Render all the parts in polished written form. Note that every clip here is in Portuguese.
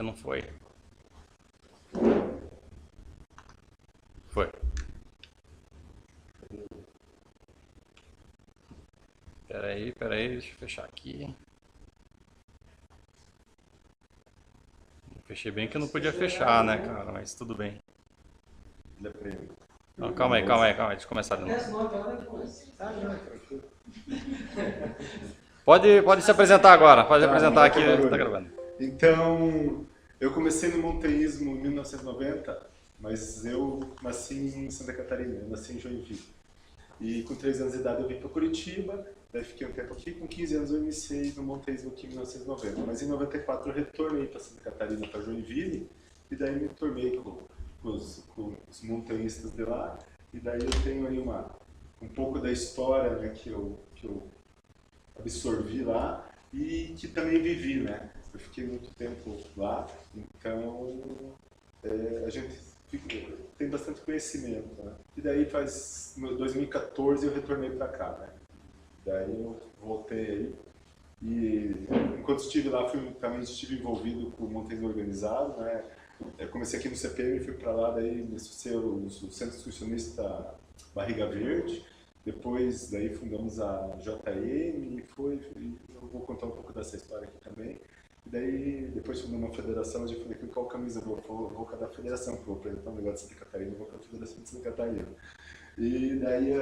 não foi. Foi. Pera aí, deixa eu fechar aqui. Fechei bem que eu não podia fechar, né, cara? Mas tudo bem. Não, calma aí, deixa eu começar de novo. Pode se apresentar agora, pode apresentar aqui, tá gravando. Então, eu comecei no montanhismo em 1990, mas eu nasci em Santa Catarina, eu nasci em Joinville. E com 3 anos de idade eu vim para Curitiba, daí fiquei um tempo aqui, com 15 anos eu iniciei no montanhismo aqui em 1990. Mas em 94 eu retornei para Santa Catarina, para Joinville, e daí me tornei com os montanhistas de lá. E daí eu tenho aí um pouco da história, né, que eu absorvi lá e que também vivi, né? Eu fiquei muito tempo lá, então a gente tem bastante conhecimento, né? E daí em 2014 eu retornei para cá, né? Daí eu voltei aí e enquanto estive lá também estive envolvido com o montanhismo organizado, né? Eu comecei aqui no CPM, fui para lá, daí me associei ao Centro Excursionista Barriga Verde. Depois, daí fundamos a JM e eu vou contar um pouco dessa história aqui também. E daí, depois fundamos uma federação, eu falei que qual camisa eu vou cada federação, porque eu vou apresentar um negócio de Santa Catarina, eu vou para a Federação de Santa Catarina. E daí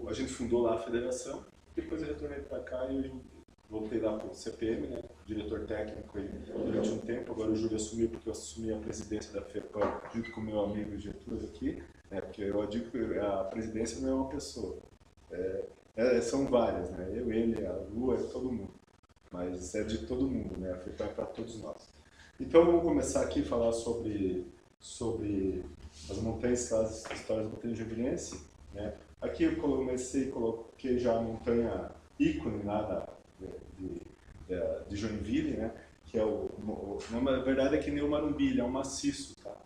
a gente fundou lá a federação, depois eu retornei para cá e eu voltei lá para o CPM, né, diretor técnico aí, durante um tempo. Agora o Júlio assumiu, porque eu assumi a presidência da FEPAM junto com o meu amigo Getúlio aqui, porque eu digo que a presidência não é uma pessoa, são várias, né, eu, ele, a Lu, é todo mundo, mas é de todo mundo, né, a FEPAM é para todos nós. Então vamos começar aqui a falar sobre as montanhas, as histórias da montanha joinvilense, né. Aqui eu coloquei já a montanha ícone lá de Joinville, né? Que é na verdade é que nem o Marumbi, ele é um maciço, tá?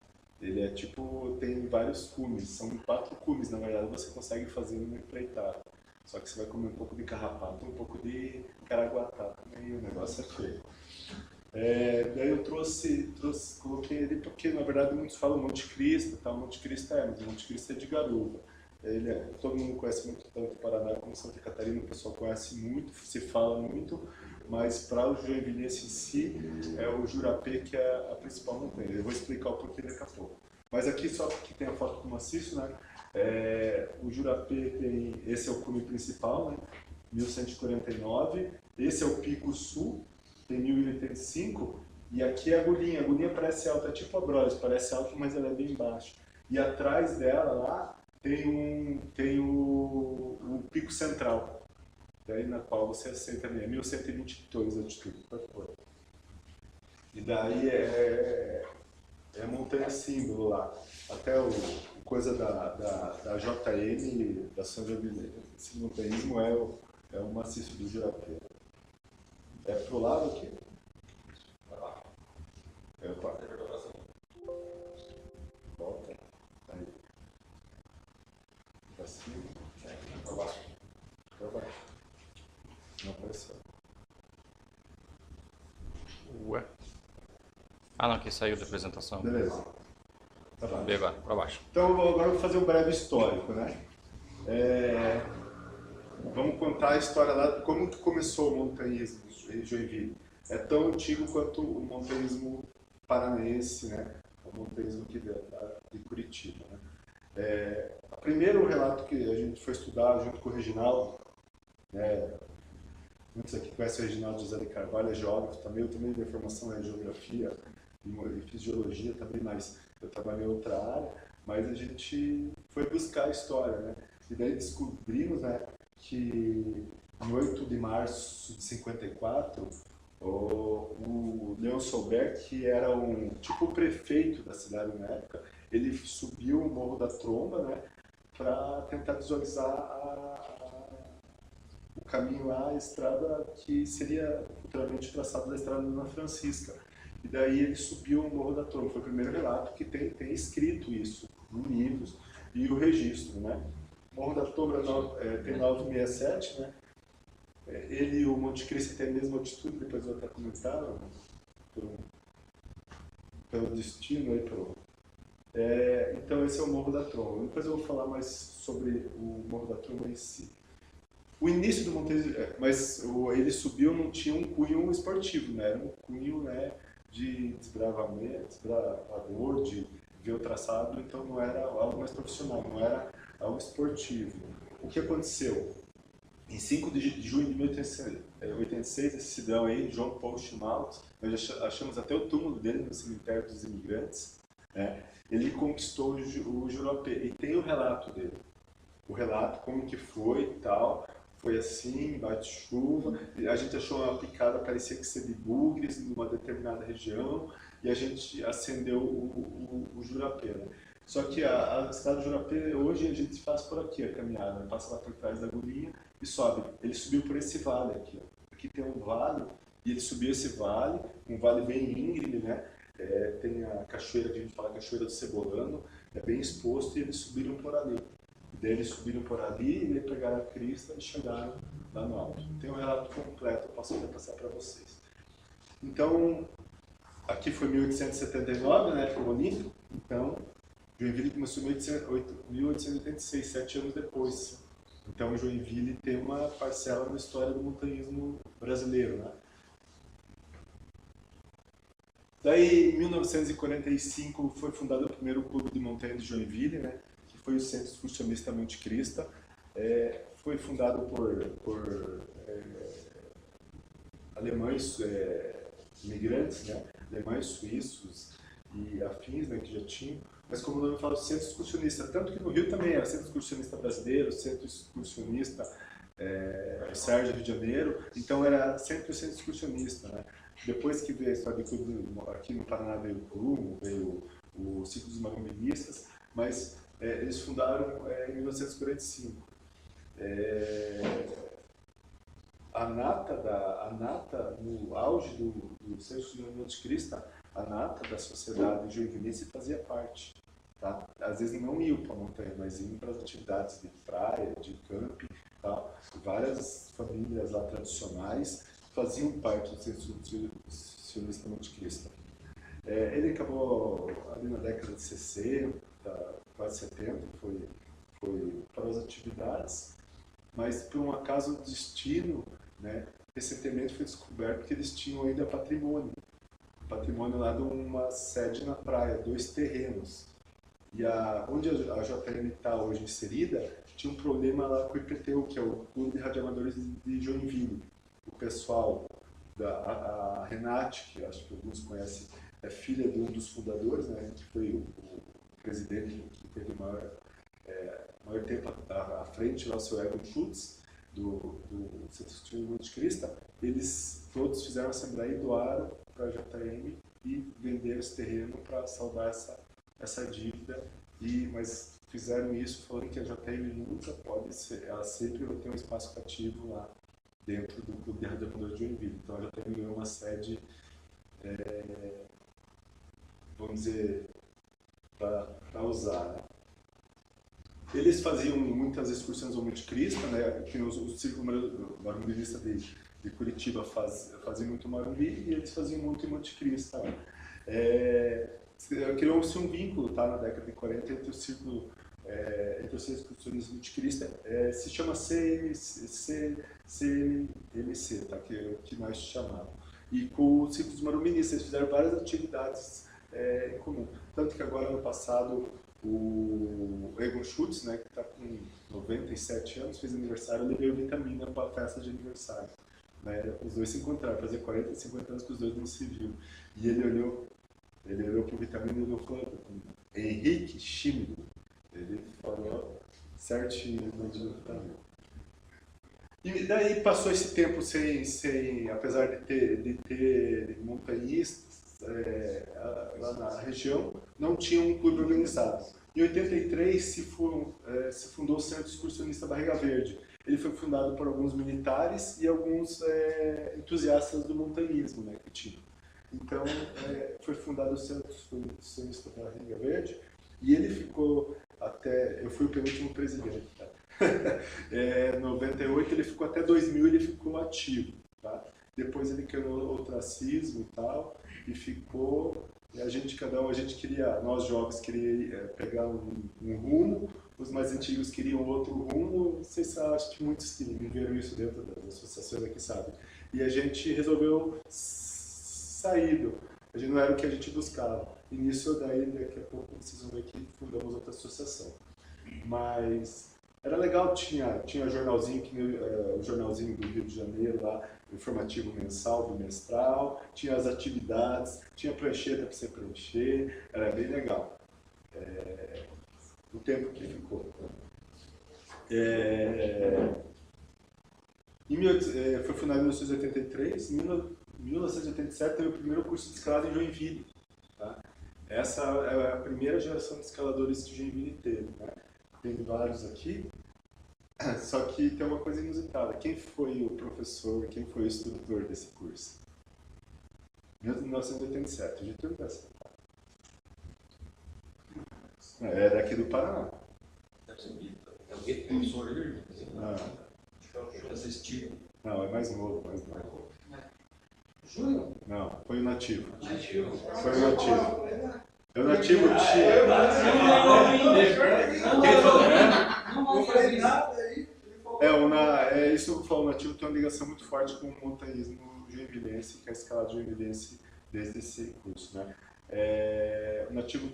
Ele é tipo, tem vários cumes, são 4 cumes, na verdade você consegue fazer uma empreitada. Só que você vai comer um pouco de carrapato, um pouco de caraguatá também, o negócio é feio. Daí eu coloquei ele porque na verdade muitos falam Monte Cristo, tá? Monte Cristo mas o Monte Cristo é de garupa. Todo mundo conhece muito tanto o Paraná como Santa Catarina, o pessoal conhece muito, se fala muito, mas para o joinvilense em si, é o Jurapê que é a principal montanha. Eu vou explicar o porquê daqui a pouco. Mas aqui, só que tem a foto do maciço, né? O Jurapê esse é o cume principal, né? 1149, esse é o Pico Sul, tem 1085, e aqui é a agulhinha parece alta, tipo a Bros, parece alta, mas ela é bem baixa. E atrás dela, lá, tem o Pico Central, daí na qual você aceita 1122 altitude. E daí é a montanha símbolo lá. Até o coisa da JM, da São Joinville, esse montanhismo é o maciço do Jurapê. É pro lado aqui? Vai lá. Volta. Aí. Pra cima. Pra baixo. Pra baixo. Não apareceu. Ué. Ah, não, que saiu da apresentação. Beleza. Tá Vamos ver agora, pra baixo. Então agora eu vou fazer um breve histórico, né? Vamos contar a história lá, como que começou o montanhismo em Joinville. É tão antigo quanto o montanhismo paranaense, né? O montanhismo aqui de Curitiba, né? O primeiro relato que a gente foi estudar junto com o Reginaldo, né? Muitos aqui conhecem o Reginaldo José de Carvalho, é geógrafo também. Eu também tenho formação em geografia e fisiologia também, mas eu trabalhei em outra área. Mas a gente foi buscar a história, né? E daí descobrimos, né, que em 8 de março de 54, o Leon Solberg, que era tipo o prefeito da cidade na época, ele subiu o Morro da Tromba, né, para tentar visualizar o caminho lá, a estrada que seria futuramente traçado da estrada da Dona Francisca. E daí ele subiu o Morro da Tromba. Foi o primeiro relato que tem escrito isso em livros e o registro, né? O Morro da Tromba tem 967, né? Ele e o Monte Cristo têm a mesma altitude, depois eu até comentar. pelo destino aí, então esse é o Morro da Tromba. Depois eu vou falar mais sobre o Morro da Tromba em si. O início do montanhismo, mas ele subiu, não tinha um cunho esportivo, né? Era um cunho, né, de desbravador, de ver o traçado, então não era algo mais profissional, não era algo esportivo. O que aconteceu? Em 5 de junho de 1886, esse cidadão aí, João Paulo Chimalks, nós já achamos até o túmulo dele no cemitério dos imigrantes, né? Ele conquistou o Jurapê, e tem o relato dele. O relato, como que foi e tal, foi assim, bate-chuva, a gente achou uma picada, parecia que ser de bugres numa determinada região, e a gente acendeu o Jurapê, né? Só que a cidade do Jurapê, hoje a gente faz por aqui a caminhada, né? Passa lá por trás da agulhinha e sobe. Ele subiu por esse vale aqui, ó. Aqui tem um vale, e ele subiu esse vale, um vale bem íngreme, né? Tem a cachoeira, que a gente fala Cachoeira do Cebolano, é bem exposto, e eles subiram por ali. Daí eles subiram por ali, e pegaram a crista e chegaram lá no alto. Tem um relato completo, eu posso até passar para vocês. Então, aqui foi 1879, né, foi o Olímpico. Então, Joinville começou em 1886, 7 anos depois. Então, Joinville tem uma parcela na história do montanhismo brasileiro, né? Daí, em 1945, foi fundado o primeiro clube de montanha de Joinville, né? Que foi o Centro Excursionista Monte Crista. Foi fundado por alemães imigrantes, né? Alemães, suíços e afins, né, que já tinham. Mas como o nome fala, Centro Excursionista, tanto que no Rio também era Centro Excursionista Brasileiro, Centro Excursionista Sérgio Rio de Janeiro, então era sempre o Centro Excursionista, né? Depois que veio a história de clube, aqui no Paraná veio o Clube, veio o Ciclo dos Marumbilistas, mas eles fundaram em 1945. A nata, no auge do Centro Excursionista Monte Crista, a nata da sociedade joinvilense fazia parte. Tá? Às vezes não iam para a montanha, mas iam para as atividades de praia, de camping. Tá? Várias famílias lá tradicionais faziam parte do Centro Excursionista Monte Crista. Ele acabou ali na década de 60, quase 70, foi para as atividades, mas por um acaso do destino, né, recentemente foi descoberto que eles tinham ainda patrimônio lá de uma sede na praia, 2 terrenos. E onde a JM está hoje inserida, tinha um problema lá com o IPTU, que é o Clube de Radioamadores de Joinville. O pessoal, a Renate, que acho que alguns conhecem, é filha de um dos fundadores, né, que foi o presidente que teve maior tempo à frente, lá, o seu Evan Schultz, do Centro Excursionista Monte Crista. Eles todos fizeram assembleia e doaram para a JM e venderam esse terreno para saldar essa dívida, mas fizeram isso falando que a JM nunca pode ser, ela sempre vai ter um espaço cativo lá dentro do Clube de Radioamadores de Joinville. Então a JM ganhou uma sede, vamos dizer, para usar, né? Eles faziam muitas excursões ao Monte Crista, né? O Círculo Marumbilista de Curitiba fazia muito Marumbi, e eles faziam muito em Monte Crista. Criou-se um vínculo, tá, na década de 40 entre o Círculo, entre os Centros Excursionistas Monte Crista, se chama CMC, tá, que nós chamamos, e com o Círculo dos Marumbilistas. Eles fizeram várias atividades em comum. Tanto que agora, ano passado, o Egon Schultz, né, que está com 97 anos, fez aniversário, eu levei o Vitamina para a festa de aniversário. Né? Os dois se encontraram, fazia 40 e 50 anos que os dois não se viram. E ele olhou para o Vitamina e falou: Henrique Schimel. Ele falou certinho no Vitamina. E daí passou esse tempo sem apesar de ter montanhistas lá na região, não tinha um clube organizado. Em 83 se fundou o Centro Excursionista Barriga Verde. Ele foi fundado por alguns militares e alguns entusiastas do montanhismo, né, que tinha. Então, foi fundado o Centro Excursionista Barriga Verde, e ele ficou até... Eu fui o penúltimo presidente. Tá? Em 98 ele ficou até 2000, ele ficou ativo. Tá? depois ele criou o tracismo e tal, e ficou, e a gente, a gente queria, nós jovens queria pegar um rumo, os mais antigos queriam outro rumo, vocês acho que muitos que viveram isso dentro das associações aqui sabem. E a gente resolveu sair, a gente não era o que a gente buscava. E nisso daí, daqui a pouco, vocês vão ver que fundamos outra associação. Mas era legal, tinha jornalzinho, o jornalzinho do Rio de Janeiro lá, informativo mensal, bimestral, tinha as atividades, tinha prancheta para você preencher, era bem legal. O tempo que ficou. Foi fundado em 1983, em 1987 teve o primeiro curso de escalada em Joinville. Tá? Essa é a primeira geração de escaladores que Joinville teve. Né? Tem vários aqui, só que tem uma coisa inusitada. Quem foi o professor, quem foi o instrutor desse curso? Em 1987, o Getúlio da Silva. É daqui do Paraná. É o professor Irving? Não, é mais novo, Júnior? Não, foi o nativo. Nativo. Foi o nativo. É o nativo tinha. Não falei nada aí. Isso que eu falo, o nativo tem uma ligação muito forte com o montanhismo joinvilense, que é a escalada joinvilense desde esse curso. Né? O nativo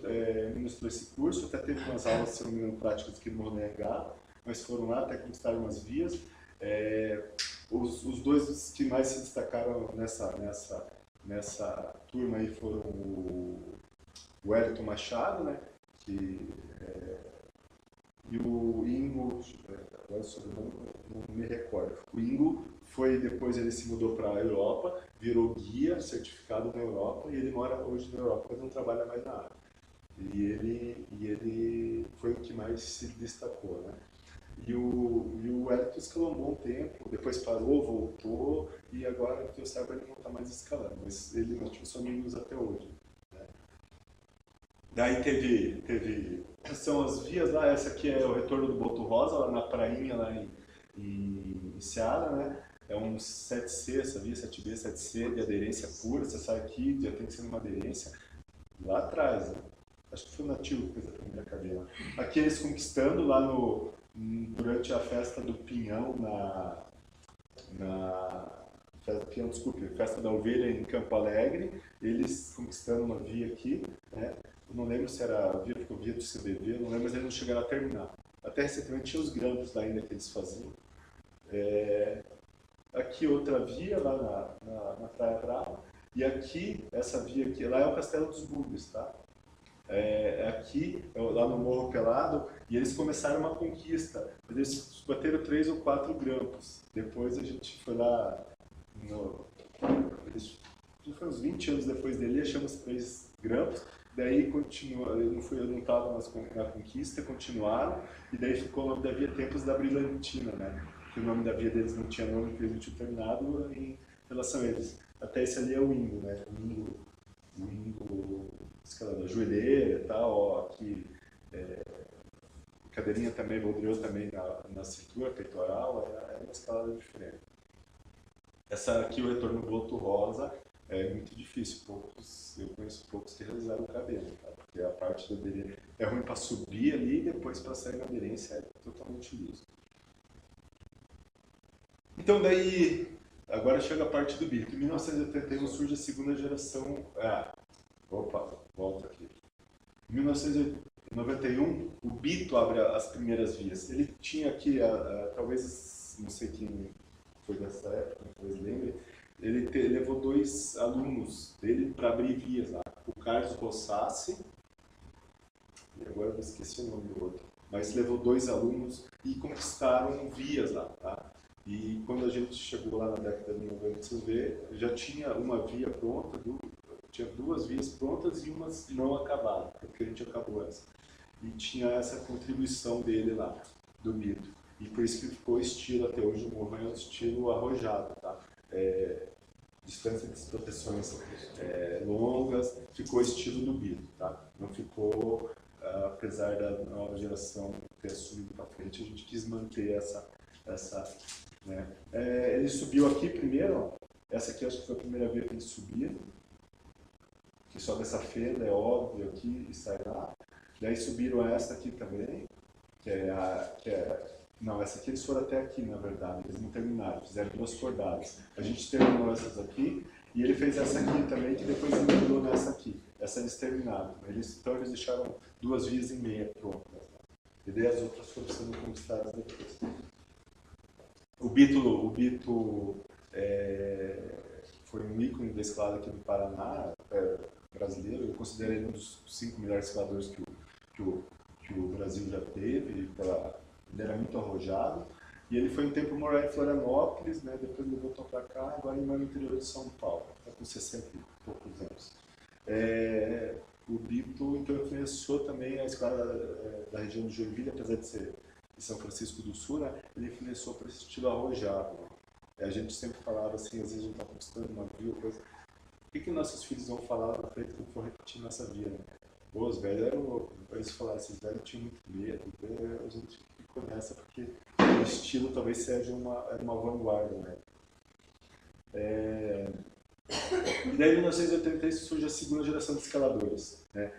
ministrou esse curso, até teve umas aulas, se não me engano, práticas aqui no Mornegá, mas foram lá até conquistaram umas vias. Os dois que mais se destacaram nessa turma aí foram o Wellington Machado, né, e o Ingo, agora não me recordo. O Ingo depois ele se mudou para a Europa, virou guia certificado na Europa e ele mora hoje na Europa, mas não trabalha mais na área. E ele foi o que mais se destacou, né? E o Wellington escalou um bom tempo, depois parou, voltou, e agora, que eu saiba, ele não está mais escalando, mas ele mantive amigos até hoje. Né? Daí são as vias lá, essa aqui é o retorno do Boto Rosa, lá na prainha, lá em Seara, né? É um 7C, essa via 7B, 7C, de aderência pura, você sai aqui, já tem que ser uma aderência, lá atrás, né? Acho que foi o nativo que fez a primeira cadeira. Aqui eles conquistando lá durante a festa do Pinhão, festa da ovelha em Campo Alegre, eles conquistando uma via aqui, né? Eu não lembro se era a via do CBV, não lembro, mas eles não chegaram a terminar. Até recentemente tinha os grampos ainda que eles faziam. Aqui outra via, lá na Praia Brava, e aqui, essa via aqui, lá é o Castelo dos Bugres, tá? Aqui, lá no Morro Pelado, e eles começaram uma conquista. Eles bateram 3 ou 4 grampos. Depois a gente foi lá, foi uns 20 anos depois dele, achamos 3 grampos. Daí continua, eu não estava na conquista, continuaram, e daí ficou o nome da via Tempos da Brilhantina, né? Que o nome da via deles não tinha nome, porque eles não tinham terminado em relação a eles. Até esse ali é o Ingo, né? O Ingo escalador, joelheira e tal, ó, aqui, cadeirinha também, voldriou também na cintura, peitoral, é uma escalada diferente. Essa aqui, o retorno do Boto Rosa, é muito difícil, eu conheço poucos que realizaram o cabelo, tá? Porque a parte da aderência é ruim para subir ali e depois para sair na aderência é totalmente liso. Então daí, agora chega a parte do Bito. Em 1981 surge a segunda geração. Volta aqui. Em 1991, o Bito abre as primeiras vias. Ele tinha aqui, talvez, não sei quem foi dessa época, talvez lembre, ele levou 2 alunos dele para abrir vias lá. O Carlos Rossassi, e agora eu esqueci o nome do outro, mas levou 2 alunos e conquistaram vias lá, tá? E quando a gente chegou lá na década de 90, você vê, já tinha uma via pronta, tinha 2 vias prontas e uma não acabada, porque a gente acabou essa. E tinha essa contribuição dele lá, do Bito. E por isso que ficou o estilo, até hoje o morro é um estilo arrojado, tá? Distância de proteções longas, ficou o estilo do Bito, tá? Não ficou, apesar da nova geração ter subido para frente, a gente quis manter essa né? Ele subiu aqui primeiro, ó, Essa aqui acho que foi a primeira vez que ele subia, que sobe essa fenda, é óbvio aqui, e sai lá. Daí subiram essa aqui também, não, essa aqui eles foram até aqui, na verdade, eles não terminaram, fizeram 2 cordadas. A gente terminou essas aqui, e ele fez essa aqui também, que depois emendou nessa aqui. Essa eles terminaram. Então eles deixaram 2 vias e meia prontas. E daí as outras foram sendo conquistadas depois. O Bito foi um ícone da escalada aqui do Paraná, brasileiro. Eu considero ele um dos 5 melhores escaladores que o Brasil já teve. Ele era muito arrojado. E ele foi um tempo morar em Florianópolis, né? Depois ele voltou para cá, agora ele mora no interior de São Paulo, está com 60 e poucos anos. O Bito então influenciou também a escalada da região de Joinville, apesar de ser de São Francisco do Sul, né? Ele influenciou para esse estilo arrojado. Né? A gente sempre falava assim, às vezes a gente está conquistando uma via, coisa. O que nossos filhos vão falar na frente quando for repetir nossa via? Né? Os velhos eram loucos, eles falaram, esses velhos tinham muito medo, a gente ficou nessa porque o estilo talvez seja uma vanguarda. Né? E daí em 1983 surge a segunda geração de escaladores. Né?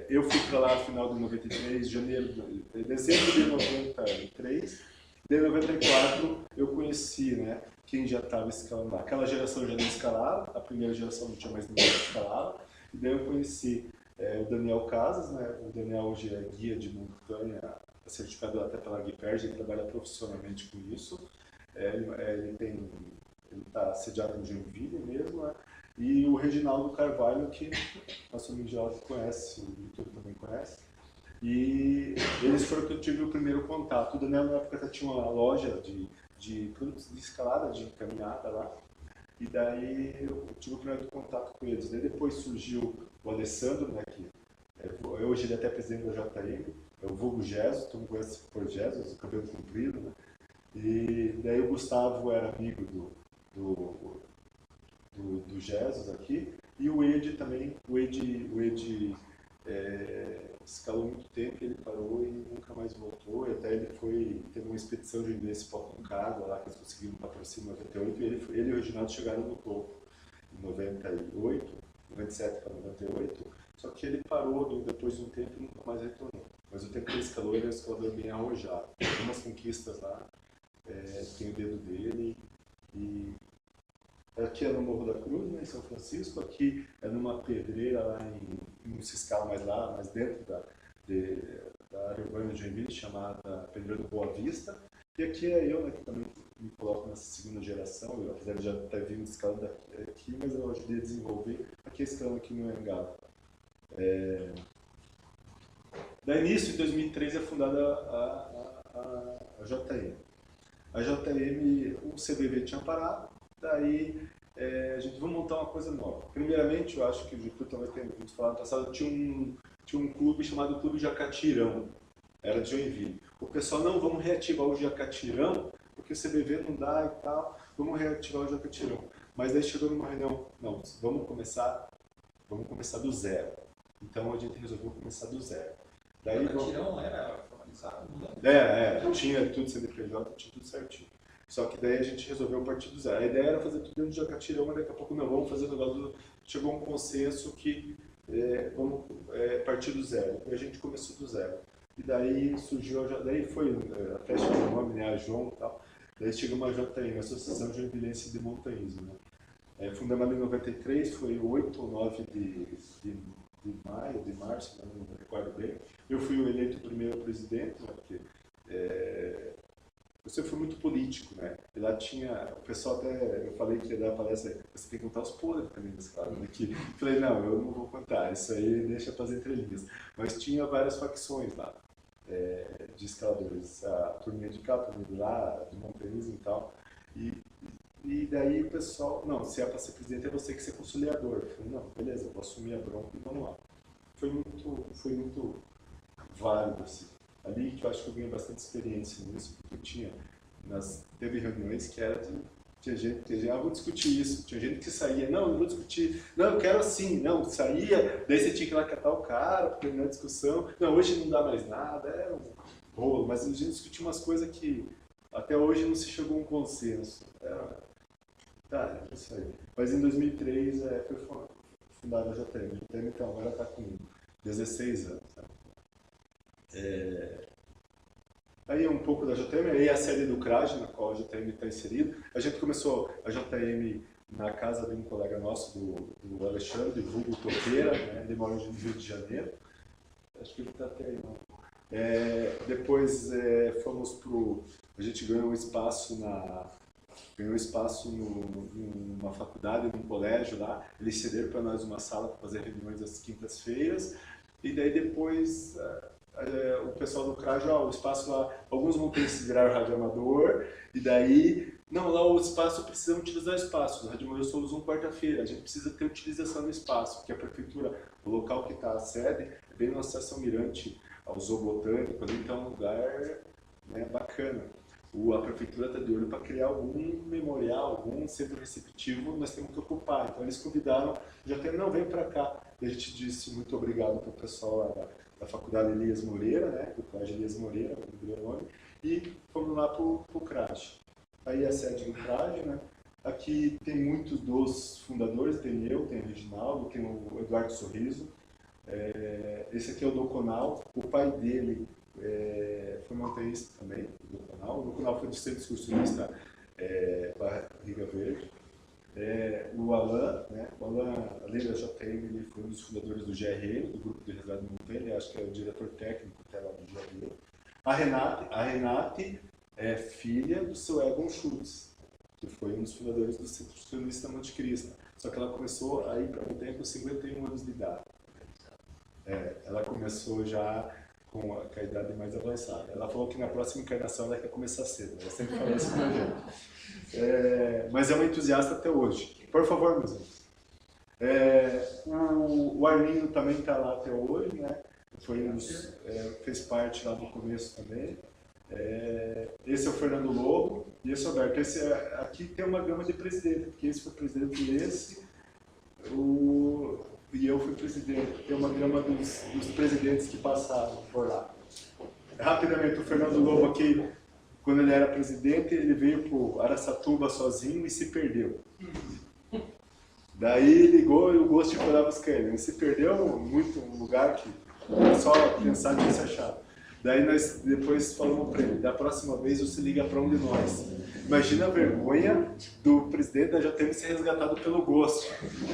Eu fui para lá no final de 93, dezembro de 93, de 94 eu conheci, né, quem já estava escalando lá. Aquela geração já não escalava, a primeira geração não tinha mais ninguém que escalava, e daí eu conheci o Daniel Casas, né? O Daniel hoje é guia de montanha, certificado até pela Guiperge, ele trabalha profissionalmente com isso. Ele está sediado em Joinville mesmo, né? E o Reginaldo Carvalho, que nosso amigo Geólogo conhece, o Vitor também conhece. E eles foram que eu tive o primeiro contato. O Daniel, na época, tinha uma loja de produtos de escalada, de caminhada lá. E daí eu tive o primeiro contato com eles. Daí depois surgiu o Alessandro, né, que hoje ele é até presidente da JM, é o vulgo Jesus, todo mundo conhece por Jesus, o cabelo comprido, né? E daí o Gustavo era amigo do Jesus aqui, e o Ed também, o Ed escalou muito tempo, ele parou e nunca mais voltou, e até teve uma expedição de Inglês para Concagua, lá que eles conseguiram patrocínio em 98, e ele e o Reginaldo chegaram no topo em 98, 97 para 98, só que ele parou depois de um tempo e nunca mais retornou. Mas o tempo que ele escalou, ele é um escalador bem arrojado. Tem algumas conquistas lá, tem o dedo dele, e aqui é no Morro da Cruz, né, em São Francisco, aqui é numa pedreira lá não se escala mais lá, mas dentro da área urbana de Joinville, chamada Pedreira do Boa Vista. E aqui é eu, né, que também me coloco nessa segunda geração, apesar de já estar vindo escalando aqui, mas eu ajudei a desenvolver. Aqui escalando aqui no Engava. Daí nisso, em 2003, é fundada a JM. A JM, o CBV tinha parado, daí a gente vai montar uma coisa nova. Primeiramente, eu acho que o Getúlio também tem ouvido falar no passado, tinha um clube chamado Clube Jacatirão, era de Joinville. O pessoal, não, vamos reativar o Jacatirão, porque o CBV não dá e tal, vamos reativar o Jacatirão. Mas daí chegou numa reunião, não, vamos começar do zero. Então a gente resolveu começar do zero. Daí, o Jacatirão era formalizado? Não? Tinha tudo CNPJ, tinha tudo certinho. Só que daí a gente resolveu partir do zero. A ideia era fazer tudo dentro do Jacatirão, mas daqui a pouco não, vamos fazer o negócio. Chegou um consenso que vamos partir do zero. E a gente começou do zero. E daí surgiu, daí foi a festa de nome, né, a João e tal. Daí chegou a JM, a Associação Joinvilense de Montanhismo. Né? Fundamentada em 93, foi 8 ou 9 de março, não me recordo bem. Eu fui eleito o primeiro presidente, né, porque eu sempre fui muito político, né? E lá tinha, o pessoal até, eu falei que ia dar palestra, você tem que contar os podres também dos caras, né? Que, falei, não, eu não vou contar, isso aí deixa para as entrelinhas. Mas tinha várias facções lá, de escaladores, a turminha de cá, a turminha de lá, de montanhismo e tal. E daí o pessoal, não, se é para ser presidente é você que ser conciliador. Eu falei, não, beleza, eu vou assumir a bronca e vamos lá. Foi muito válido, assim. Ali que eu acho que eu ganhei bastante experiência nisso, porque teve reuniões que tinha gente que dizia, vou discutir isso. Tinha gente que saía, não, eu vou discutir, não, eu quero assim, não, saía, daí você tinha que ir lá catar o cara para terminar a discussão. Não, hoje não dá mais nada, é um rolo, mas a gente discutia umas coisas que até hoje não se chegou a um consenso. Tá, é isso aí. Mas em 2003 foi fundada a JTM. A JTM então agora está com 16 anos. Né? Aí um pouco da JTM, aí a série do CRAD, na qual a JTM está inserida. A gente começou a JTM na casa de um colega nosso, do Alexandre, vulgo Toqueira, né? Ele mora no Rio de Janeiro. Acho que ele está até aí, não. Depois fomos pro... A gente ganhou um espaço numa faculdade, num colégio lá. Eles cederam para nós uma sala para fazer reuniões às quintas-feiras. E daí depois o pessoal do CRAJ, o espaço lá, alguns vão ter que virar radioamador. E daí, não, lá o espaço, precisamos utilizar o espaço. O radioamador só usa quarta-feira. A gente precisa ter utilização do espaço, porque a prefeitura, o local que está a sede, é bem na Estação Mirante, ao Zoobotânico, ali, então é um lugar, né, bacana. A prefeitura está de olho para criar algum memorial, algum centro receptivo, nós temos que ocupar. Então eles convidaram, não, vem para cá. E a gente disse muito obrigado para o pessoal da Faculdade Elias Moreira, né, do Colégio Elias Moreira, e fomos lá para o CRAJ. Aí a sede do CRAJ, né, aqui tem muitos dos fundadores, tem eu, tem o Reginaldo, tem o Eduardo Sorriso. Esse aqui é o Doconal, o pai dele foi montanhista também, o Doconal foi de centro excursionista Barriga Verde. O Alan, né? O Alan, além da JTM, ele foi um dos fundadores do GRM, do Grupo de Resgate de Montanha, ele acho que é o diretor técnico até lá do GRM. A Renate é filha do seu Egon Schultz, que foi um dos fundadores do Centro Excursionista Monte Cristo. Só que ela começou a ir para a montanha com 51 anos de idade. Ela começou já com a idade mais avançada. Ela falou que na próxima encarnação ela quer começar cedo. Ela sempre fala isso pra gente. Mas é uma entusiasta até hoje. Por favor, meus amigos. O Arlindo também está lá até hoje, né? Fez parte lá do começo também. Esse é o Fernando Lobo e esse é o Alberto. Aqui tem uma gama de presidente, porque esse foi presidente desse, e eu fui presidente. Tem uma gama dos presidentes que passaram por lá. Rapidamente, o Fernando Lobo aqui, quando ele era presidente, ele veio para Araçatuba sozinho e se perdeu. Daí ligou e o Gosto foi lá buscar ele. Ele se perdeu muito, um lugar que era só pensar que se achava. Daí nós depois falamos para ele, da próxima vez você liga para um de nós. Imagina a vergonha do presidente da JTM ser resgatado pelo Gosto.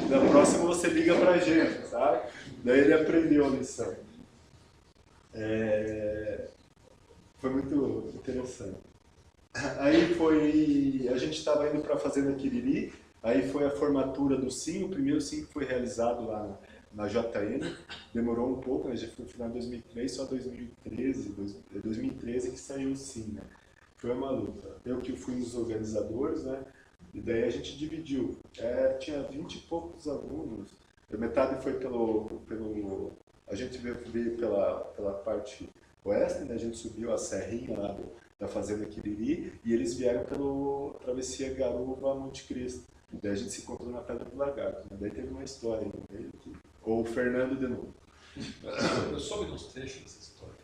Da próxima você liga para a gente, sabe? Daí ele aprendeu a lição. Foi muito interessante. Aí a gente estava indo para a Fazenda Quiriri, aí foi a formatura do SIM, o primeiro SIM que foi realizado lá na JN, demorou um pouco, né? Já foi no final de 2003, só 2013 que saiu o SIM, né? Foi uma luta. Eu que fui um dos organizadores, né? E daí a gente dividiu. Tinha 20 e poucos alunos, metade foi a gente veio pela parte oeste, né? A gente subiu a serrinha lá da Fazenda Quiriri e eles vieram pela travessia Garuva-Monte Cristo. Daí a gente se encontrou na Pedra do Lagarto, né? Daí teve uma história no meio aqui. Ou o Fernando de novo. Eu soube dos trechos dessa história.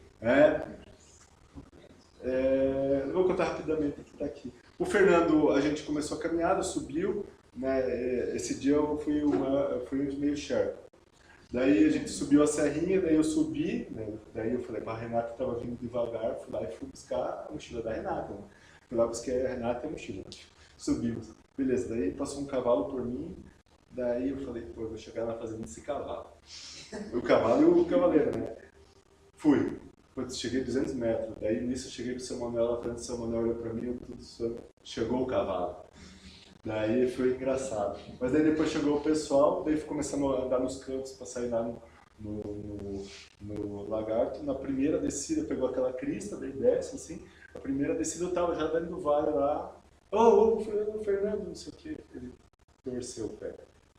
Eu vou contar rapidamente o que está aqui. O Fernando, a gente começou a caminhada, subiu, né? Esse dia eu fui meio Sherpa. Daí a gente subiu a serrinha, daí eu subi, né? Daí eu falei, a Renata estava vindo devagar, fui lá e fui buscar a mochila da Renata. Né? Fui lá buscar a Renata e a mochila. Subimos. Beleza, daí passou um cavalo por mim, daí eu falei, pô, eu vou chegar na fazenda desse cavalo. O cavalo e o cavaleiro, né? Fui. Cheguei 200 metros, daí nisso eu cheguei pro seu Manuel, lá frente, o seu Manuel olhou pra mim, chegou o cavalo. Daí foi engraçado. Mas daí depois chegou o pessoal, daí começamos a andar nos cantos para sair lá no lagarto. Na primeira descida pegou aquela crista, daí desce assim. A primeira descida eu tava já dentro do vale lá. O Fernando, não sei o que, ele torceu o pé.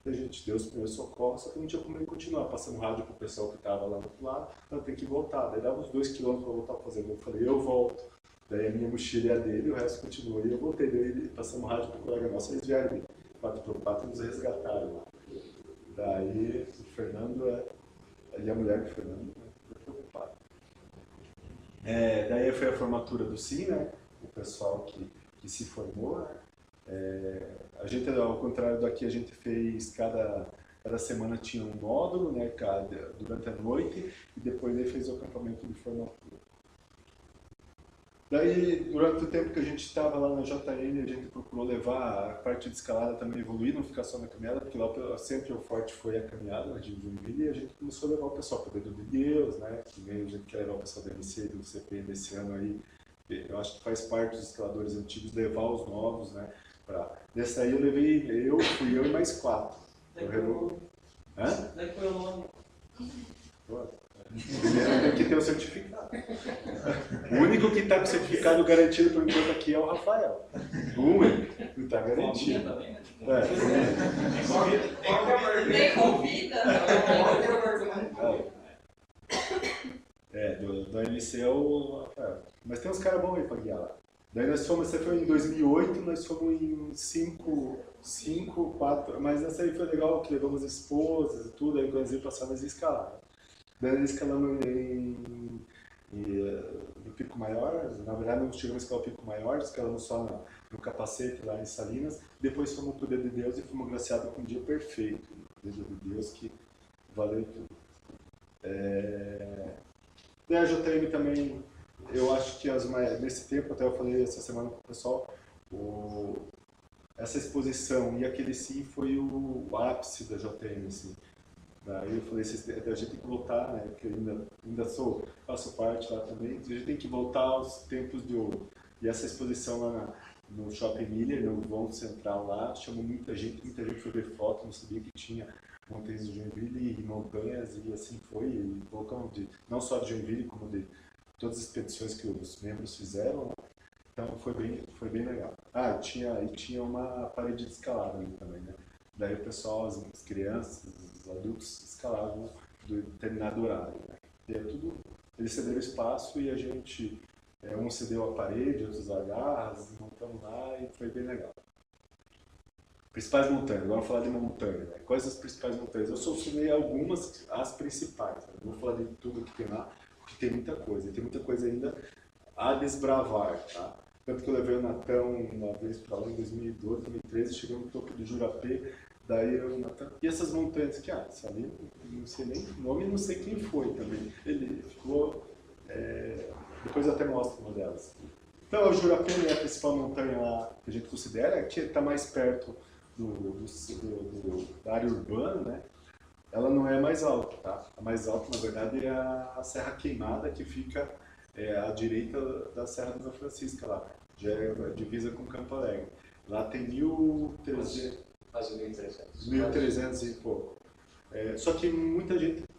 A gente deu os primeiros socorros, só que não tinha como ele continuar. Passando rádio pro pessoal que estava lá do outro lado, então tem que voltar. Daí dava uns 2 km para voltar para fazer. Eu falei, eu volto. Daí a minha mochila é a dele, o resto continuou. E eu voltei. Daí passamos rádio pro colega nosso, eles vieram 4x4 e nos resgataram lá. Daí o Fernando, e a mulher do Fernando, foi preocupada. Daí foi a formatura do SIM, né? O pessoal que se formou, né? A gente, ao contrário daqui, a gente fez cada semana tinha um módulo, né, durante a noite, e depois ele fez o acampamento de formatura. Daí, durante o tempo que a gente estava lá na JN, a gente procurou levar a parte de escalada também evoluir, não ficar só na caminhada, porque lá sempre o forte foi a caminhada de Joinville, e a gente começou a levar o pessoal para o Dedo de Deus, né, que a gente quer levar o pessoal do MC e do CP desse ano aí. Eu acho que faz parte dos escaladores antigos levar os novos, né, Desse aí fui eu e mais 4. Daí foi o nome. Primeiro tem que ter o certificado. O único que está com o certificado garantido por enquanto aqui é o Rafael. O único que está garantido. Nem convida. Do MC é o Rafael. Mas tem uns caras bons aí para guiar lá. Daí você foi em 2008, nós fomos em 5, 4, mas essa aí foi legal, que levamos esposas e tudo, aí nós íamos passar, nós ia escalar. Daí nós escalamos no Pico Maior, na verdade não chegamos a escalar o Pico Maior, escalamos só no capacete lá em Salinas, depois fomos para o Dedo de Deus e fomos agraciados com um dia perfeito, Dedo de Deus, que valeu tudo. Daí a JM também, eu acho que nesse tempo, até eu falei essa semana com o pessoal, essa exposição e aquele sim foi o ápice da JM, assim. Daí eu falei, a gente tem que voltar, né, porque eu ainda faço parte lá também, a gente tem que voltar aos tempos de ouro. E essa exposição lá no Shopping Miller, no vão central lá, chamou muita gente foi ver foto, não sabia que tinha montanhas de Joinville e montanhas, e assim foi, e colocamos não só de Joinville, como de todas as expedições que os membros fizeram, então foi bem legal. Tinha uma parede de escalada ali também, né? Daí o pessoal, as crianças, os adultos escalavam do determinado horário, né? E tudo, eles cederam espaço e a gente, um cedeu a parede, outros agarras, montamos lá e foi bem legal. Principais montanhas, agora vou falar de montanha, né? Quais as principais montanhas? Eu selecionei algumas, as principais, né? Não vou falar de tudo que tem lá, porque tem muita coisa ainda a desbravar, tá? Tanto que eu levei o Natão uma vez para lá em 2012, 2013, chegamos no topo do Jurapê, daí o Natão... E essas montanhas que, isso ali, não sei nem o nome, não sei quem foi também. Ele ficou... Depois eu até mostro uma delas. Então, o Jurapê é a principal montanha lá que a gente considera, que está mais perto da área urbana, né? Ela não é a mais alta, tá? A mais alta, na verdade, é a Serra Queimada, que fica à direita da Serra da São Francisco, lá. Já é a divisa com Campo Alegre. Lá tem 1.300. Quase 1.300. 1.300 e pouco. Só que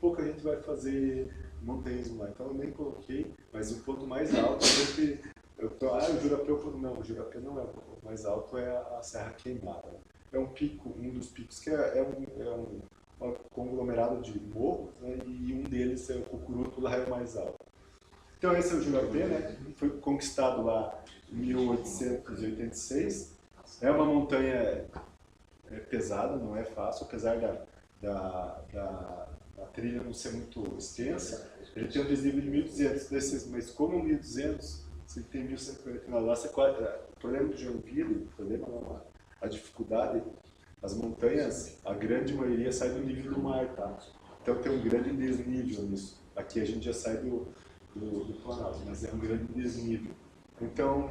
pouca gente vai fazer montanhismo lá, então eu nem coloquei, mas o ponto mais alto o Jurapê, não, o Jurapê não é o mais alto, é a Serra Queimada. É um dos picos que é um conglomerado de morros, né, e um deles é o Cucuruto, lá é o mais alto. Então esse é o Jurapê, né, foi conquistado lá em 1886. É uma montanha pesada, não é fácil, apesar da trilha não ser muito extensa. Ele tem um desnível de 1.200, mas como 1.200, você tem 1.149 lá, o problema do Joinville, a dificuldade, as montanhas, a grande maioria sai do nível do mar, tá? Então tem um grande desnível nisso. Aqui a gente já sai do Planalto, mas é um grande desnível. Então,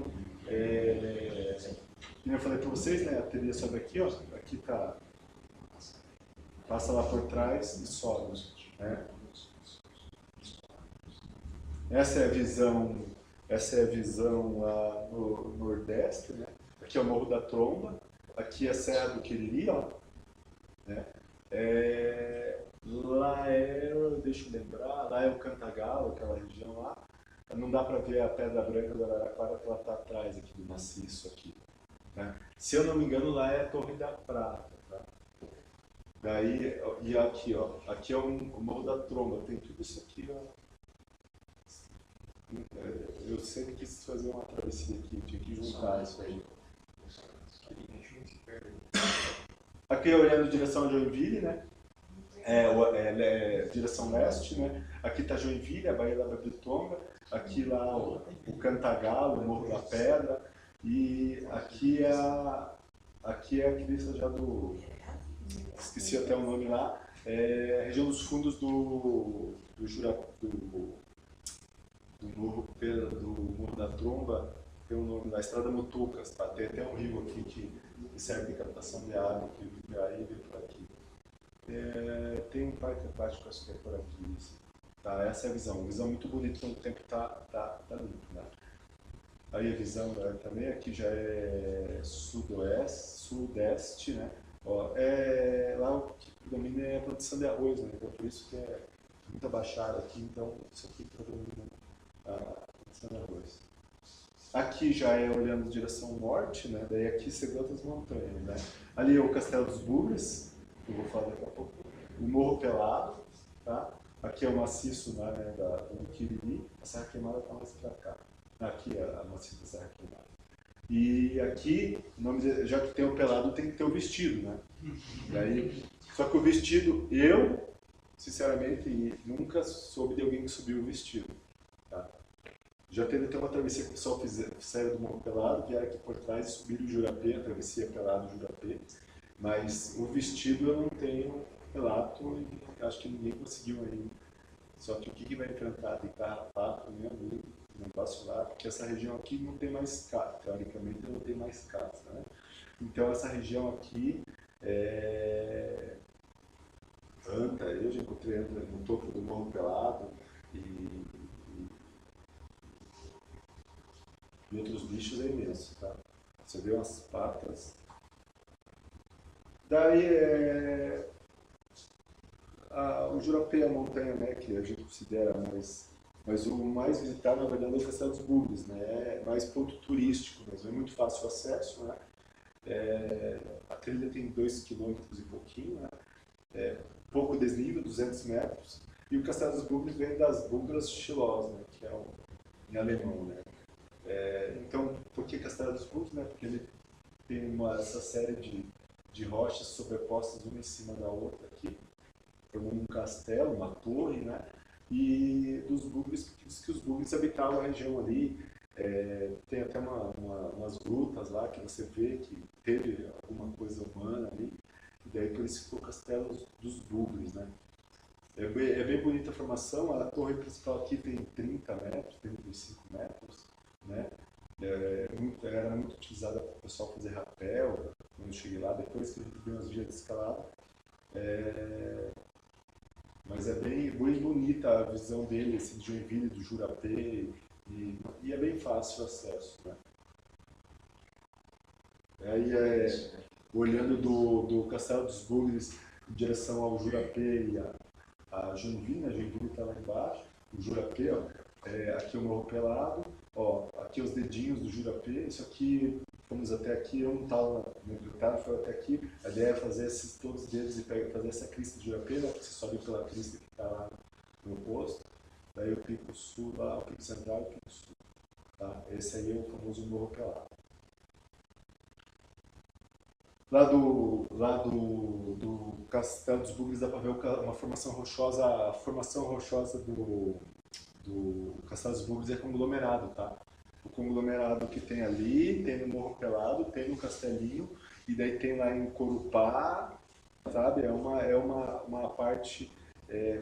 como eu falei para vocês, né, a trilha sobe aqui, ó, aqui tá, passa lá por trás e sobe, né? Essa é a visão lá no Nordeste, né? Aqui é o Morro da Tromba, aqui é a Serra do Quiriri, ó, né? Lá deixa eu lembrar, lá é o Cantagalo, aquela região lá. Não dá para ver a Pedra Branca do Araraquara, porque ela está atrás aqui do maciço aqui, né? Se eu não me engano, lá é a Torre da Prata, tá? Daí, e aqui, ó, aqui é o Morro da Tromba, tem tudo isso aqui, ó. Eu sempre quis fazer uma travessia aqui, tinha que juntar isso aí. Aqui olhando em direção a Joinville, né? Direção leste, né? Aqui está Joinville, a Baía da Babitonga, aqui lá o Cantagalo, o Morro da Pedra, e aqui é aqui é a crista já do... Esqueci até o nome lá. É a região dos fundos do Morro da Tromba, tem o nome da Estrada Mutucas, tá? Tem até um rio aqui que serve de captação de água, que aí vem por aqui. Tem um parque aquático, acho que é por aqui. Tá? Essa é a visão. Visão muito bonita quando o tempo tá limpo, né? Aí a visão também aqui já é sudeste, né? Ó, lá o que predomina é a produção de arroz, né? Então por isso que é muita baixada aqui, então isso aqui predomina a produção de arroz. Aqui já é olhando em direção norte, né? Daí aqui você vê outras montanhas, né? Ali é o Castelo dos Bugres, que eu vou falar daqui a pouco. O Morro Pelado, tá? Aqui é o maciço, né, do Quiriri. A Serra Queimada está mais para cá. Aqui é a maciça da Serra Queimada. E aqui, já que tem o pelado, tem que ter o vestido, né? Daí, só que o vestido, eu, sinceramente, nunca soube de alguém que subiu o vestido. Tá? Já teve até uma travessia que o pessoal fizeram do Morro Pelado, vieram aqui por trás e subiram o Jurapê, a travessia Pelado Jurapê. Mas o vestido eu não tenho relato e acho que ninguém conseguiu ainda. Só que o que vai enfrentar de carrapato, meu amigo, negócio lá, porque essa região aqui não tem mais casa, teoricamente não tem mais casa, né? Então essa região aqui anta, eu já encontrei anta no topo do Morro Pelado e outros bichos é imenso, tá? Você vê umas patas. Daí o Jurapê é a montanha, né, que a gente considera mas o mais visitado, na verdade, é o Castelo dos Bugres, né? É mais ponto turístico mesmo, é muito fácil o acesso, né? A trilha tem 2 km e pouquinho, né? Pouco desnível, 200 metros, e o Castelo dos Bugres vem das Bugras Schloss, né? Que é em alemão, né? Então, por que Castelo dos Bugres? Né? Porque ele tem essa série de rochas sobrepostas uma em cima da outra aqui, formando um castelo, uma torre, né? E dos bugres, porque diz que os bugres habitavam a região ali, tem até umas grutas lá que você vê que teve alguma coisa humana ali, e daí por isso ficou o Castelo dos Bugres, né? É bem bonita a formação, a torre principal aqui tem 30 metros, 35 metros, né? Era muito utilizada para o pessoal fazer rapel, quando eu cheguei lá, depois que a gente viu as vias de escalada. Mas é bem bonita a visão dele, esse de Joinville, do Jurapê, e é bem fácil o acesso, né? Aí olhando do Castelo dos Bugres em direção ao Jurapê e a Joinville, né? Joinville está lá embaixo, o Jurapê, ó, aqui é o Morro Pelado, ó, aqui os dedinhos do Jurapê, isso aqui, fomos até aqui, eu não estava no detalhe, foi até aqui, a ideia é fazer todos os dedos e fazer essa crista de Jurapê, né? Você sobe pela crista que está lá no oposto, daí o Pico Sul, lá, o Pico Central e o Pico Sul, tá? Esse aí é o famoso Morro Pelado. Lá do Castelo dos Bugres dá para ver uma formação rochosa, a formação rochosa do Castelo dos Bugres é conglomerado, tá? O conglomerado que tem ali, tem no Morro Pelado, tem no Castelinho, e daí tem lá em Corupá, sabe? É uma parte,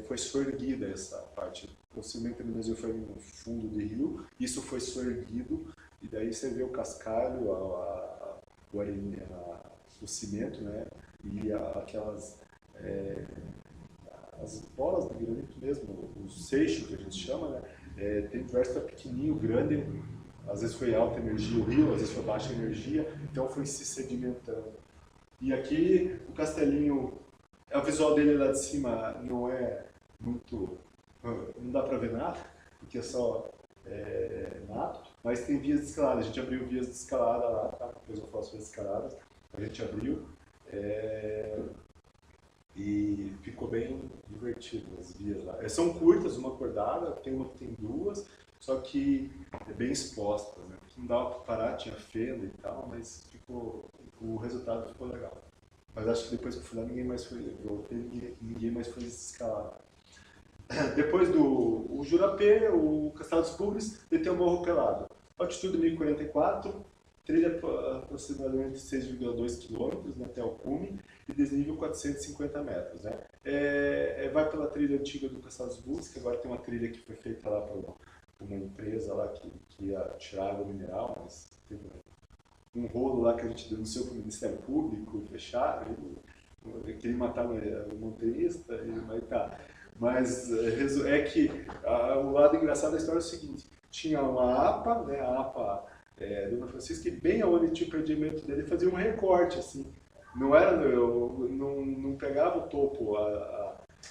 foi soerguida essa parte. Possivelmente no Brasil foi no fundo de rio, isso foi soerguido, e daí você vê o cascalho, o cimento, né? E aquelas as bolas de granito mesmo, o seixo que a gente chama, né? Tem diversos, pequenininho, grande, às vezes foi alta energia o rio, às vezes foi baixa energia, então foi se sedimentando. E aqui o castelinho, o visual dele lá de cima não é muito, não dá para ver nada, porque é só mato, mas tem vias de escalada, a gente abriu vias de escalada lá, tá? Depois eu faço vias de escalada, a gente abriu, e ficou bem divertido as vias lá. São curtas, uma acordada, tem uma que tem duas, só que é bem exposta, né? Não dava para parar, tinha fenda e tal, mas o resultado ficou legal. Mas acho que depois que eu fui lá, ninguém mais foi escalar. Depois do Jurapê, o Castelo dos Bugres, ele tem o Morro Pelado. Altitude 1044, trilha aproximadamente 6,2 km, né, até o cume, e desnível 450 metros. Né? Vai pela trilha antiga do Castelo dos Búzios, que agora tem uma trilha que foi feita lá por uma empresa lá que ia tirar água mineral, mas teve um rolo lá que a gente denunciou para o Ministério Público e fecharam. Queria matar o montanhista, mas tá. Mas é que o lado engraçado da história é o seguinte: tinha uma APA, né, a APA Dona Francisca, e bem aonde tinha o empreendimento dele fazia um recorte, assim. Não era, não pegava o topo,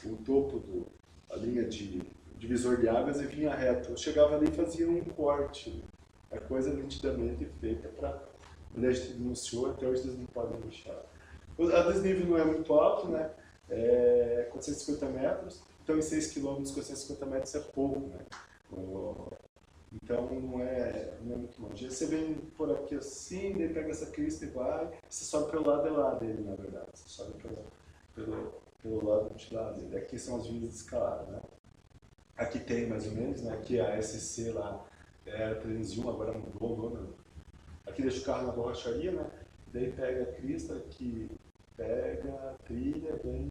o topo a linha de divisor de águas e vinha reto. Eu chegava ali e fazia um corte. A coisa nitidamente feita para. A gente denunciou, até hoje eles não podem deixar. A desnível não é muito alto, né? 450 metros, então em 6 km, 450 metros é pouco, né? Então não é muito longe. Você vem por aqui assim, daí pega essa crista e vai, você sobe pelo lado de lá dele, na verdade. Você sobe pelo lado de lá dele. Aqui são as vias de escalada, né? Aqui tem mais ou menos, né? Aqui a SC lá era 301, agora mudou o nome. Aqui deixa o carro na borracharia, né? Daí pega a crista, aqui pega a trilha, vem.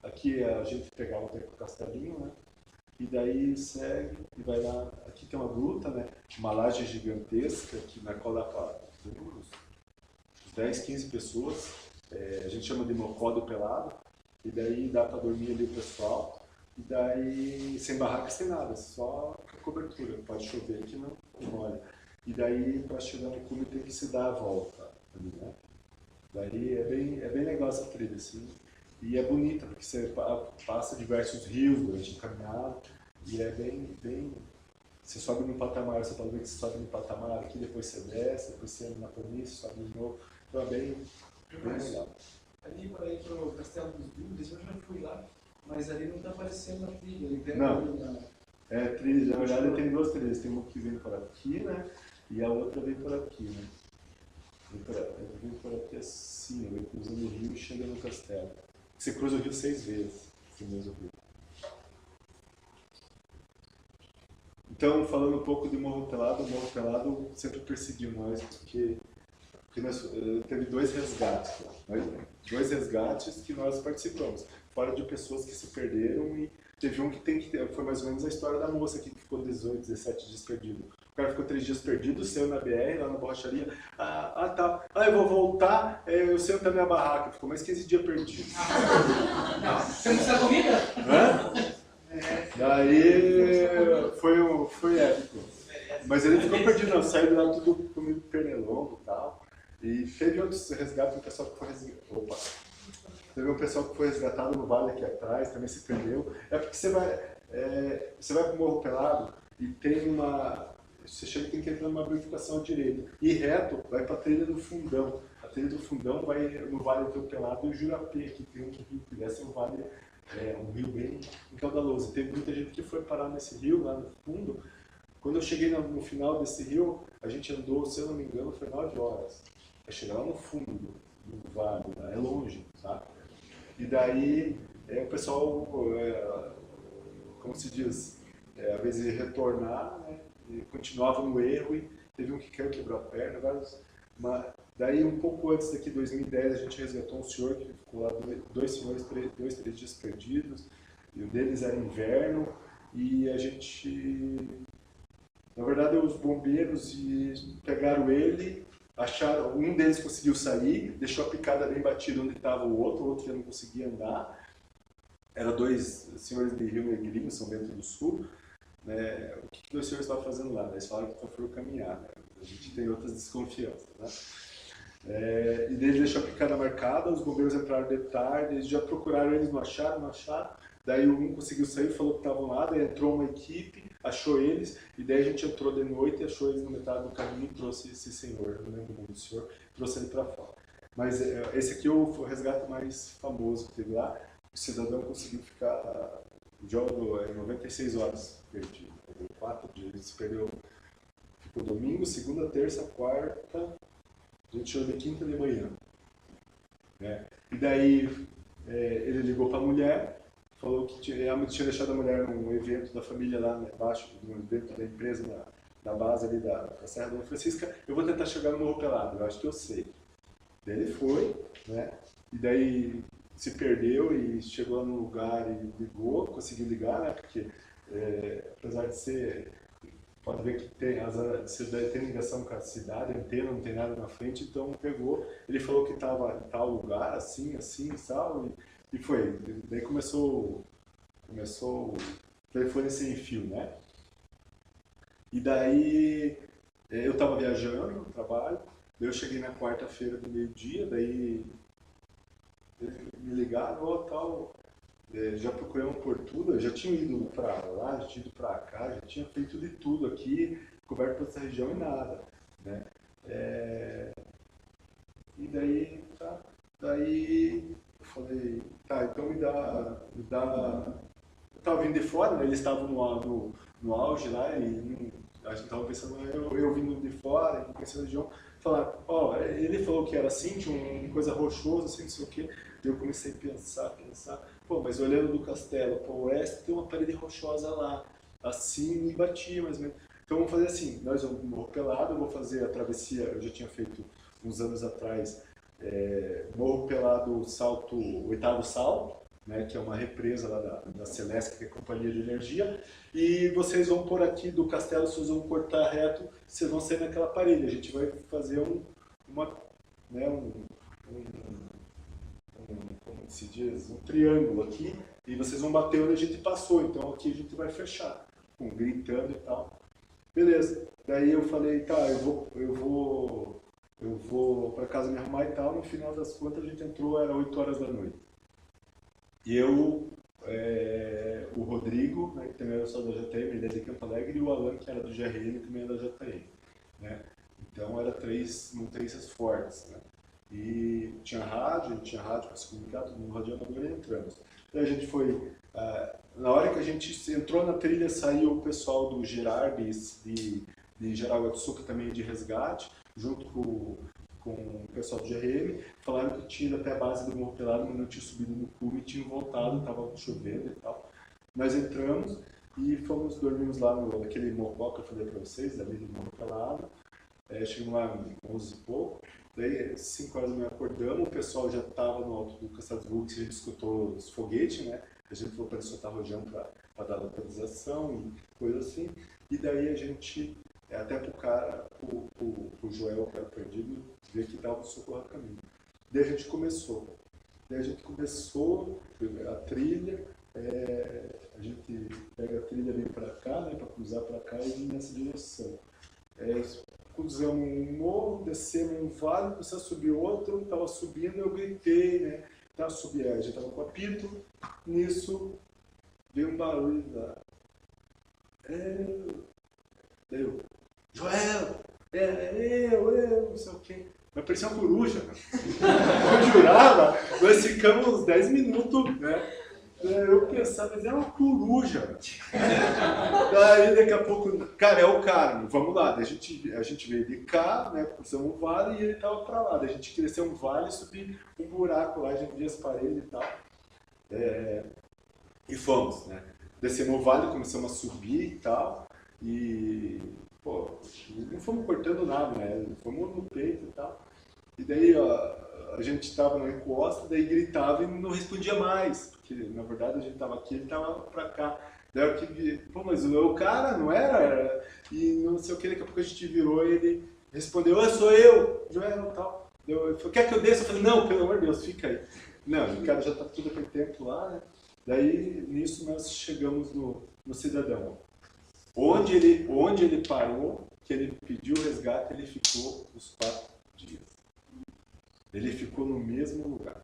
Aqui a gente pegava até com o castelinho, né? E daí segue e vai lá. Aqui tem uma gruta, né? Uma laje gigantesca que na qual dá para uns 10, 15 pessoas. A gente chama de mocó do pelado. E daí dá para dormir ali o pessoal. E daí sem barraca, sem nada, só com a cobertura. Pode chover que não molha. E daí para chegar no cume tem que se dar a volta ali, né? Daí é bem legal essa trilha, assim. E é bonita, porque você passa diversos rios durante a caminhada, e é bem... Você sobe no patamar, você pode ver que você sobe no patamar aqui, depois você desce, depois você anda na planície, sobe de novo. Então é bem legal. Ali para ir para o Castelo dos Búzios, eu já fui lá, mas ali não está aparecendo a trilha. Não, trilha, na verdade tem duas trilhas, tem uma que vem por aqui, né, e a outra vem por aqui, né. Vem por aqui assim, vem cruzando o rio e chega no castelo. Você cruza o rio 6 vezes, esse mesmo rio. Então, falando um pouco de Morro Pelado, o Morro Pelado sempre perseguiu nós, porque nós, teve 2 resgates, dois resgates que nós participamos, fora de pessoas que se perderam, e teve um que foi mais ou menos a história da moça que ficou 18, 17 dias perdido. O cara ficou 3 dias perdido, saiu na BR, lá na borracharia. Tá. Eu vou voltar, eu sento na minha barraca. Ficou mais 15 dias perdido. Você não precisa comida? Hã? Daí foi épico. Mas ele ficou perdido, não. Saiu de lá tudo comido pernilongo e tal. E teve outros resgates, pessoal que foi resgatado. Teve um pessoal que foi resgatado no vale aqui atrás, também se perdeu. É porque você vai para o Morro Pelado e tem uma... Você chega e tem que entrar numa bifurcação à direita. E reto, vai para a trilha do Fundão. A trilha do Fundão vai no Vale do Pelado e o Jurapê, que tem um rio que desce um vale, um rio bem caudaloso. Teve muita gente que foi parar nesse rio, lá no fundo. Quando eu cheguei no final desse rio, a gente andou, se eu não me engano, foi 9 horas. Para chegar lá no fundo do vale, é longe, sabe? E daí, o pessoal, como se diz, às vezes ia retornar, né? E continuava no erro e teve um que caiu, quebrou a perna, daí um pouco antes daqui, 2010, a gente resgatou um senhor que ficou lá, 2 senhores, 3 dias perdidos, e um deles era inverno, e a gente, na verdade, os bombeiros pegaram ele, acharam, um deles conseguiu sair, deixou a picada bem batida onde estava o outro já não conseguia andar, eram 2 senhores de Rio Negrinho, São Bento do Sul. Né, o que os senhores estavam fazendo lá? Eles falaram que foram caminhar, né? A gente tem outras desconfianças, né? E eles deixaram a picada marcada, os bombeiros entraram de tarde, eles já procuraram, eles não acharam, daí um conseguiu sair, falou que estavam lá, daí entrou uma equipe, achou eles, e daí a gente entrou de noite e achou eles no metade do caminho e trouxe esse senhor, eu não lembro o nome do senhor, trouxe ele para fora. Mas esse aqui é o resgate mais famoso que teve lá, o cidadão conseguiu ficar... jogo 96 horas perdido, 4 dias, se perdeu, ficou domingo, segunda, terça, quarta, a gente chegou de quinta de manhã, né? E daí ele ligou para a mulher, falou que tinha deixado a mulher num evento da família lá embaixo, num evento da empresa na base ali da Serra da Dona Francisca, eu vou tentar chegar no Morro Pelado, eu acho que eu sei. Daí ele foi, né? E daí se perdeu e chegou lá no lugar e ligou, conseguiu ligar, né? Porque apesar de ser, pode ver que tem ligação com a cidade inteira, não tem nada na frente, então pegou, ele falou que estava em tal lugar, assim, tal, e foi. Daí começou o telefone sem fio, né? E daí eu estava viajando no trabalho, daí eu cheguei na quarta-feira do meio-dia, daí me ligaram, tal, já procuramos por tudo, eu já tinha ido para lá, já tinha ido para cá, já tinha feito de tudo aqui, coberto por essa região e nada, né? E daí, tá, daí eu falei, tá, então me dá, eu estava vindo de fora, né? Eles estavam no auge lá, e a gente estava pensando, eu vindo de fora, conhecendo a região, falar, ele falou que era assim, tinha uma coisa rochosa, assim, não sei o quê. Eu comecei a pensar, pô, mas olhando do castelo para o oeste, tem uma parede rochosa lá, assim, me batia mais ou menos. Então vamos fazer assim, nós vamos no Morro Pelado, eu vou fazer a travessia, eu já tinha feito uns anos atrás, Morro Pelado, salto, oitavo salto, né, que é uma represa lá da Celeste, que é a companhia de energia, e vocês vão por aqui do castelo, vocês vão cortar reto, vocês vão sair naquela parede, a gente vai fazer como se diz, um triângulo aqui, e vocês vão bater onde a gente passou, então aqui a gente vai fechar, gritando e tal. Beleza, daí eu falei, tá, eu vou para casa me arrumar e tal, no final das contas a gente entrou, era 8 horas da noite. E eu, o Rodrigo, né, que também era só da JTM, ele é de Campo Alegre, e o Alan, que era do GRN, também era da JTM, né? Então eram 3 motoristas fortes, né? E tinha rádio para se comunicar, todo mundo radioamador, e entramos. Daí a gente foi, na hora que a gente entrou na trilha, saiu o pessoal do Gerardes de Jaraguá do Sul, que também é de resgate, junto com o pessoal do GRM, falaram que tinha ido até a base do Morro Pelado, mas não tinha subido no cume, tinham voltado, estava chovendo e tal. Nós entramos e dormimos lá naquele morro que eu falei para vocês, ali do Morro Pelado. Chegamos lá 11 e pouco, daí 5 horas da manhã acordamos, o pessoal já estava no alto do Castelo dos Bugres, a gente escutou os foguetes, né? A gente falou para ele soltar rojão para dar localização e coisa assim, e daí a gente, até pro cara, o Joel, que era perdido, ver que dava o socorro a caminho. Daí a gente começou a trilha, a gente pega a trilha, vem para cá, né, para cruzar para cá e vir nessa direção. Cruzamos um morro, descemos um vale, começamos a subir outro, estava subindo, eu gritei, né? Então, subi, a gente estava com apito, nisso veio um barulho lá. Daí eu, Joel, eu, não sei o quê. Mas parecia uma coruja. Eu jurava, nós ficamos uns 10 minutos, né? Eu pensava, mas é uma coruja. Daí daqui a pouco, cara, é o Carmo, vamos lá. Daí a gente veio de cá, né, cruzamos um vale e ele estava para lá. Daí a gente cresceu um vale e subir um buraco lá, a gente via as paredes e tal. E fomos, né? Descemos o vale, começamos a subir e tal. E, pô, não fomos cortando nada, né? Fomos no peito e tal. E daí, ó, a gente estava na encosta, daí gritava e não respondia mais. Porque, na verdade, a gente estava aqui, ele estava para cá. Daí eu que pô, mas o cara não era? E não sei o que, daqui a pouco a gente virou e ele respondeu, sou eu, Joel e tal. Eu falei, quer que eu desça? Eu falei, não, pelo amor de Deus, fica aí. Não, o cara já está tudo aquele tempo lá, né? Daí, nisso, nós chegamos no Cidadão. Onde ele parou, que ele pediu o resgate, ele ficou os 4 dias. Ele ficou no mesmo lugar.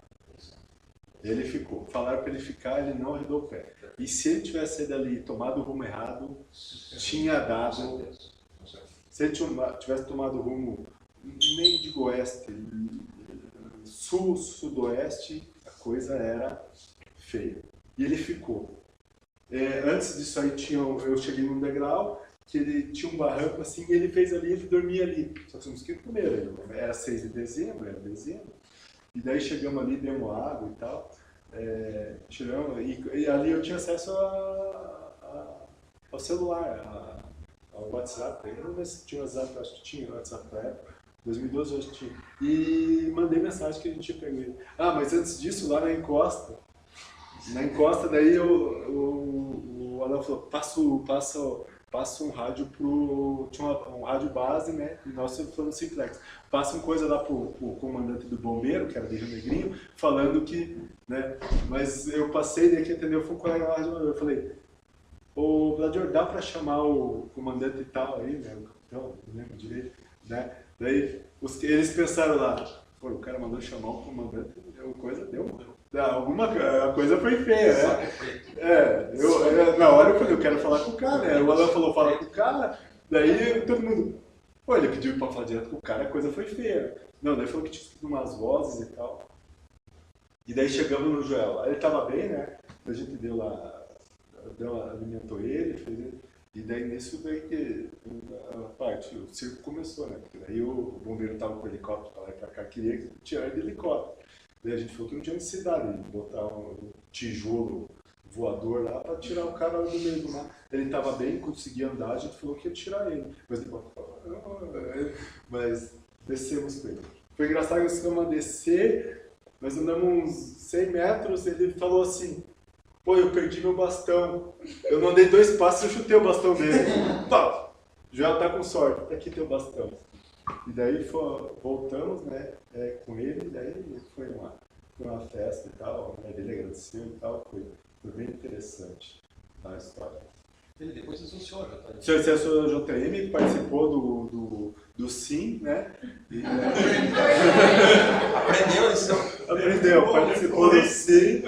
Ele ficou. Falaram para ele ficar, ele não arredou o pé. E se ele tivesse saído dali e tomado o rumo errado, tinha dado... Se ele tivesse tomado o rumo, nem digo oeste, sul, sudoeste, a coisa era feia. E ele ficou. Antes disso aí, eu cheguei num degrau, que ele tinha um barranco assim, e ele fez ali, ele dormia ali. Só que os mosquitos comeram, era 6 de dezembro, era dezembro. E daí chegamos ali, demos água e tal, tiramos, e ali eu tinha acesso ao celular, ao WhatsApp, eu não sei se tinha WhatsApp, acho que tinha WhatsApp na época, 2012 eu acho que tinha, e mandei mensagem que a gente tinha pego ele. Ah, mas antes disso, lá na encosta, daí o Alan falou, passa um rádio tinha um rádio base, né, e nós foi no simplex, passa uma coisa lá pro comandante do bombeiro, que era de Rio Negrinho, falando que, né, mas eu passei, daí que entendeu, foi um colega lá, eu falei, ô Gladiador, dá pra chamar o comandante e tal aí, né, o capitão, não lembro direito, né, daí eles pensaram lá, pô, o cara mandou chamar o comandante, coisa deu, a coisa foi feia, né? Na hora eu falei, eu quero falar com o cara, né? O Alan falou, fala com o cara, daí todo mundo, pô, ele pediu pra falar direto com o cara, a coisa foi feia. Não, daí falou que tinha escrito umas vozes e tal. E daí chegamos no Joel, aí ele tava bem, né? A gente alimentou ele, fez ele. E daí nisso veio que o circo começou, né? Porque daí o bombeiro tava com o helicóptero pra lá e pra cá, queria tirar ele do helicóptero. Daí a gente falou que não tinha necessidade de botar um tijolo voador lá para tirar o cara do meio do mar. Ele estava bem, conseguia andar, a gente falou que ia tirar ele. Mas descemos com ele. Foi engraçado que nós ficamos a descer, nós andamos uns 100 metros, ele falou assim, pô, eu perdi meu bastão. Eu não andei 2 passos, eu chutei o bastão dele. Pá, já tá com sorte, tá aqui teu bastão. E daí voltamos, né, com ele, e daí foi uma festa e tal, né, ele agradeceu e tal, foi bem interessante a história. Ele depois associou a JTM. O senhor se associou ao JTM, participou do SIM, né? Aprendeu a lição. Aprendeu, participou do SIM.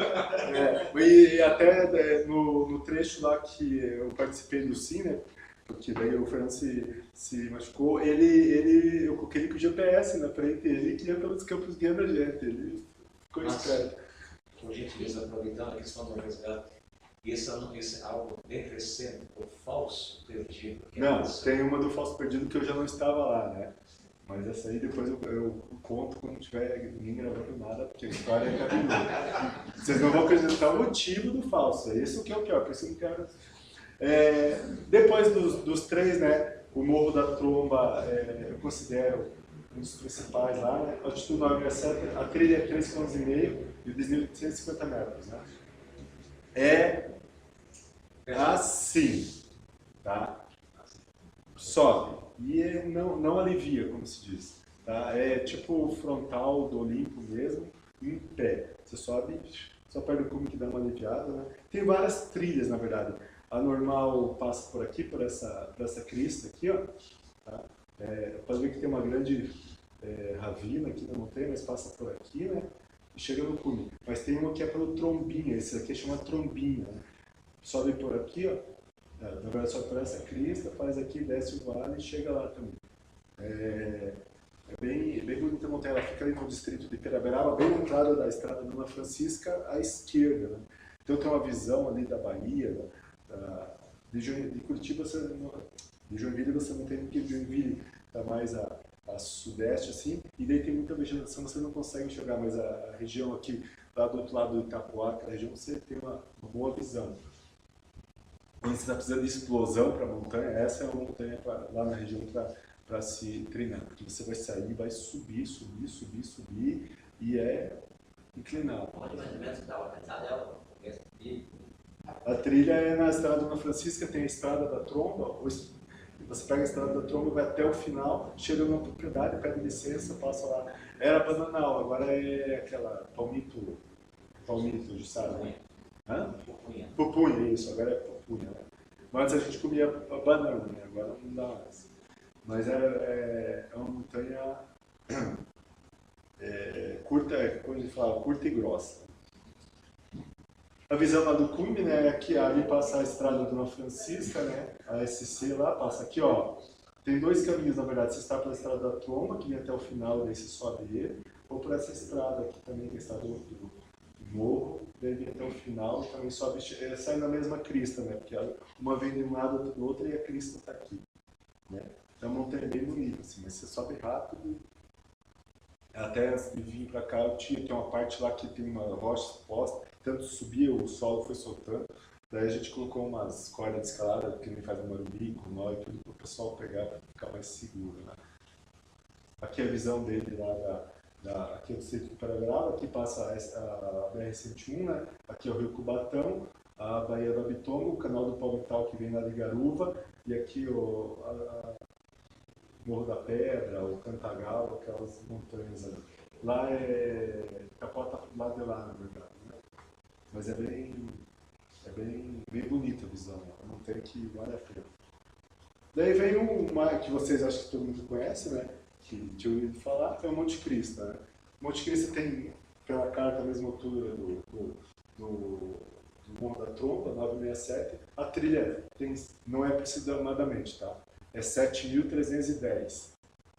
E até no trecho lá que eu participei do SIM, né? Porque daí o Fernando se machucou, eu coloquei ele com o GPS na frente, ele que ia pelos campos de emergente, ele ficou esperto. Por gentileza, aproveitando a questão do resgate, esse é algo decrescente, o falso perdido. Não, tem uma do falso perdido que eu já não estava lá, né? Mas essa aí depois eu conto quando tiver ninguém gravando nada, porque a história é cabeluda. Vocês não vão acreditar o motivo do falso, é isso que é o pior, por isso eu não quero... depois dos 3, né, o Morro da Tromba eu considero um dos principais lá, né, altitude 9,7, a trilha é 3,5 km e o desnível de 150 metros, né. É assim, tá? Sobe e não alivia, como se diz, tá? É tipo o frontal do Olimpo mesmo, em pé. Você sobe, só perde o cume que dá uma aliviada, né. Tem várias trilhas, na verdade. A normal passa por aqui, por essa crista aqui, ó. Tá? Pode ver que tem uma grande ravina aqui na montanha, mas passa por aqui, né? E chega no cume. Mas tem uma que é pelo Trombinha, esse aqui chama Trombinha, né? Sobe por aqui, ó. Na verdade, sobe por essa crista, faz aqui, desce o vale e chega lá também. É bem bonita a montanha, ela fica ali no distrito de Piraberaba, bem na entrada da estrada Dona Francisca, à esquerda, né? Então tem uma visão ali da Bahia, de Curitiba, de Joinville você não tem, porque Joinville está mais a sudeste, assim, e daí tem muita vegetação, você não consegue enxergar, mas a região aqui, lá do outro lado do Itapuá, a região, você tem uma boa visão. Quando você está precisando de explosão para a montanha, essa é uma montanha lá na região para se treinar, porque você vai sair, vai subir, e é inclinado. A trilha é na estrada Dona Francisca, tem a estrada da Tromba, você pega a estrada da Tromba, vai até o final, chega numa propriedade, pede licença, passa lá. Era Bananal, agora é aquela Palmito, sabe? Pupunha, isso, agora é Pupunha. Né? Mas a gente comia banana, né? Agora não dá mais. Mas é uma montanha curta, como a gente fala, curta e grossa. A visão lá do cume, né, é que ali passa a estrada Dona Francisca, né, a SC lá, passa aqui, ó. Tem 2 caminhos, na verdade, você está pela estrada da Tromba, que vem até o final, daí você sobe ele, ou por essa estrada aqui também, que é a estrada do morro, daí vem até o final, também sobe, sai na mesma crista, né, porque uma vem de um lado, outra do outro, e a crista está aqui, né. Então a montanha é bem bonita, assim, mas você sobe rápido. Até vir para cá, tem uma parte lá que tem uma rocha exposta, tanto subia, o solo foi soltando, daí a gente colocou umas cordas de escalada, que nem faz no Morumbi, com nó e tudo, pessoal pegar para ficar mais seguro, né? Aqui é a visão dele lá aqui é o Cerro do Paraguaçu, aqui passa a BR-101, né? Aqui é o Rio Cubatão, a Baía do Abitomo, o canal do Palmital que vem lá de Garuva, e aqui o Morro da Pedra, o Cantagal, aquelas montanhas ali. Lá é Capota lá de lá, na verdade, né? Mas é bem bonita a visão, né? Não tem que vale a pena. Daí vem uma que vocês acham que todo mundo conhece, né? Que tinha ouvido falar, é o Monte Cristo, né? O Monte Cristo tem, pela carta, a mesma altura do Morro da Tromba, 967. A trilha não é aproximadamente, tá? É 7.310.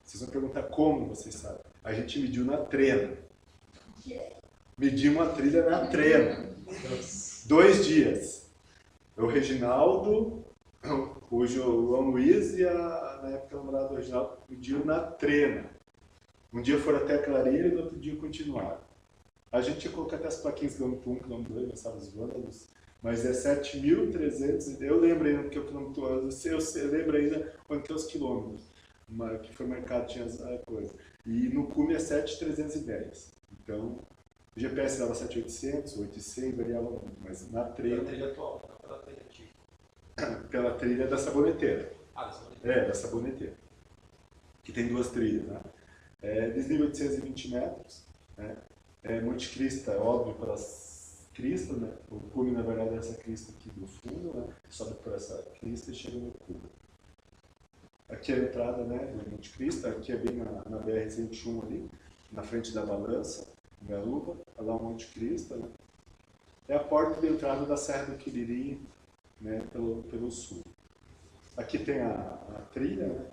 Vocês vão perguntar como vocês sabem. A gente mediu na trena. Mediu uma trilha na trena. 2 dias. O Reginaldo, o João Luiz e na época a namorada do Reginaldo mediu na trena. Um dia foram até a Clareira e no outro dia continuaram. A gente ia colocar até as plaquinhas quilômetro 1, quilômetro 2, nós estávamos vândalos. Mas é 7.300, eu lembro ainda porque o quilômetro, eu lembro ainda quanto é os quilômetros, que foi marcado, tinha a coisa. E no cume é 7.310. Então, o GPS dava 7.800, 800, variava muito, mas na trilha... Pela trilha atual, não pela trilha antiga. Pela trilha da Saboneteira. Ah, da Saboneteira. Da Saboneteira. Que tem 2 trilhas, né? Desnível 820 metros, né? Monte Cristo, óbvio, pelas crista, né? O cume, na verdade, é essa crista aqui do fundo, né? Sobe por essa crista e chega no cume. Aqui é a entrada, né, do Monte Cristo, aqui é bem na BR-101 ali, na frente da Balança, em Garuva, lá o Monte Cristo, né? É a porta de entrada da Serra do Quiriri, né, pelo sul. Aqui tem a trilha, né?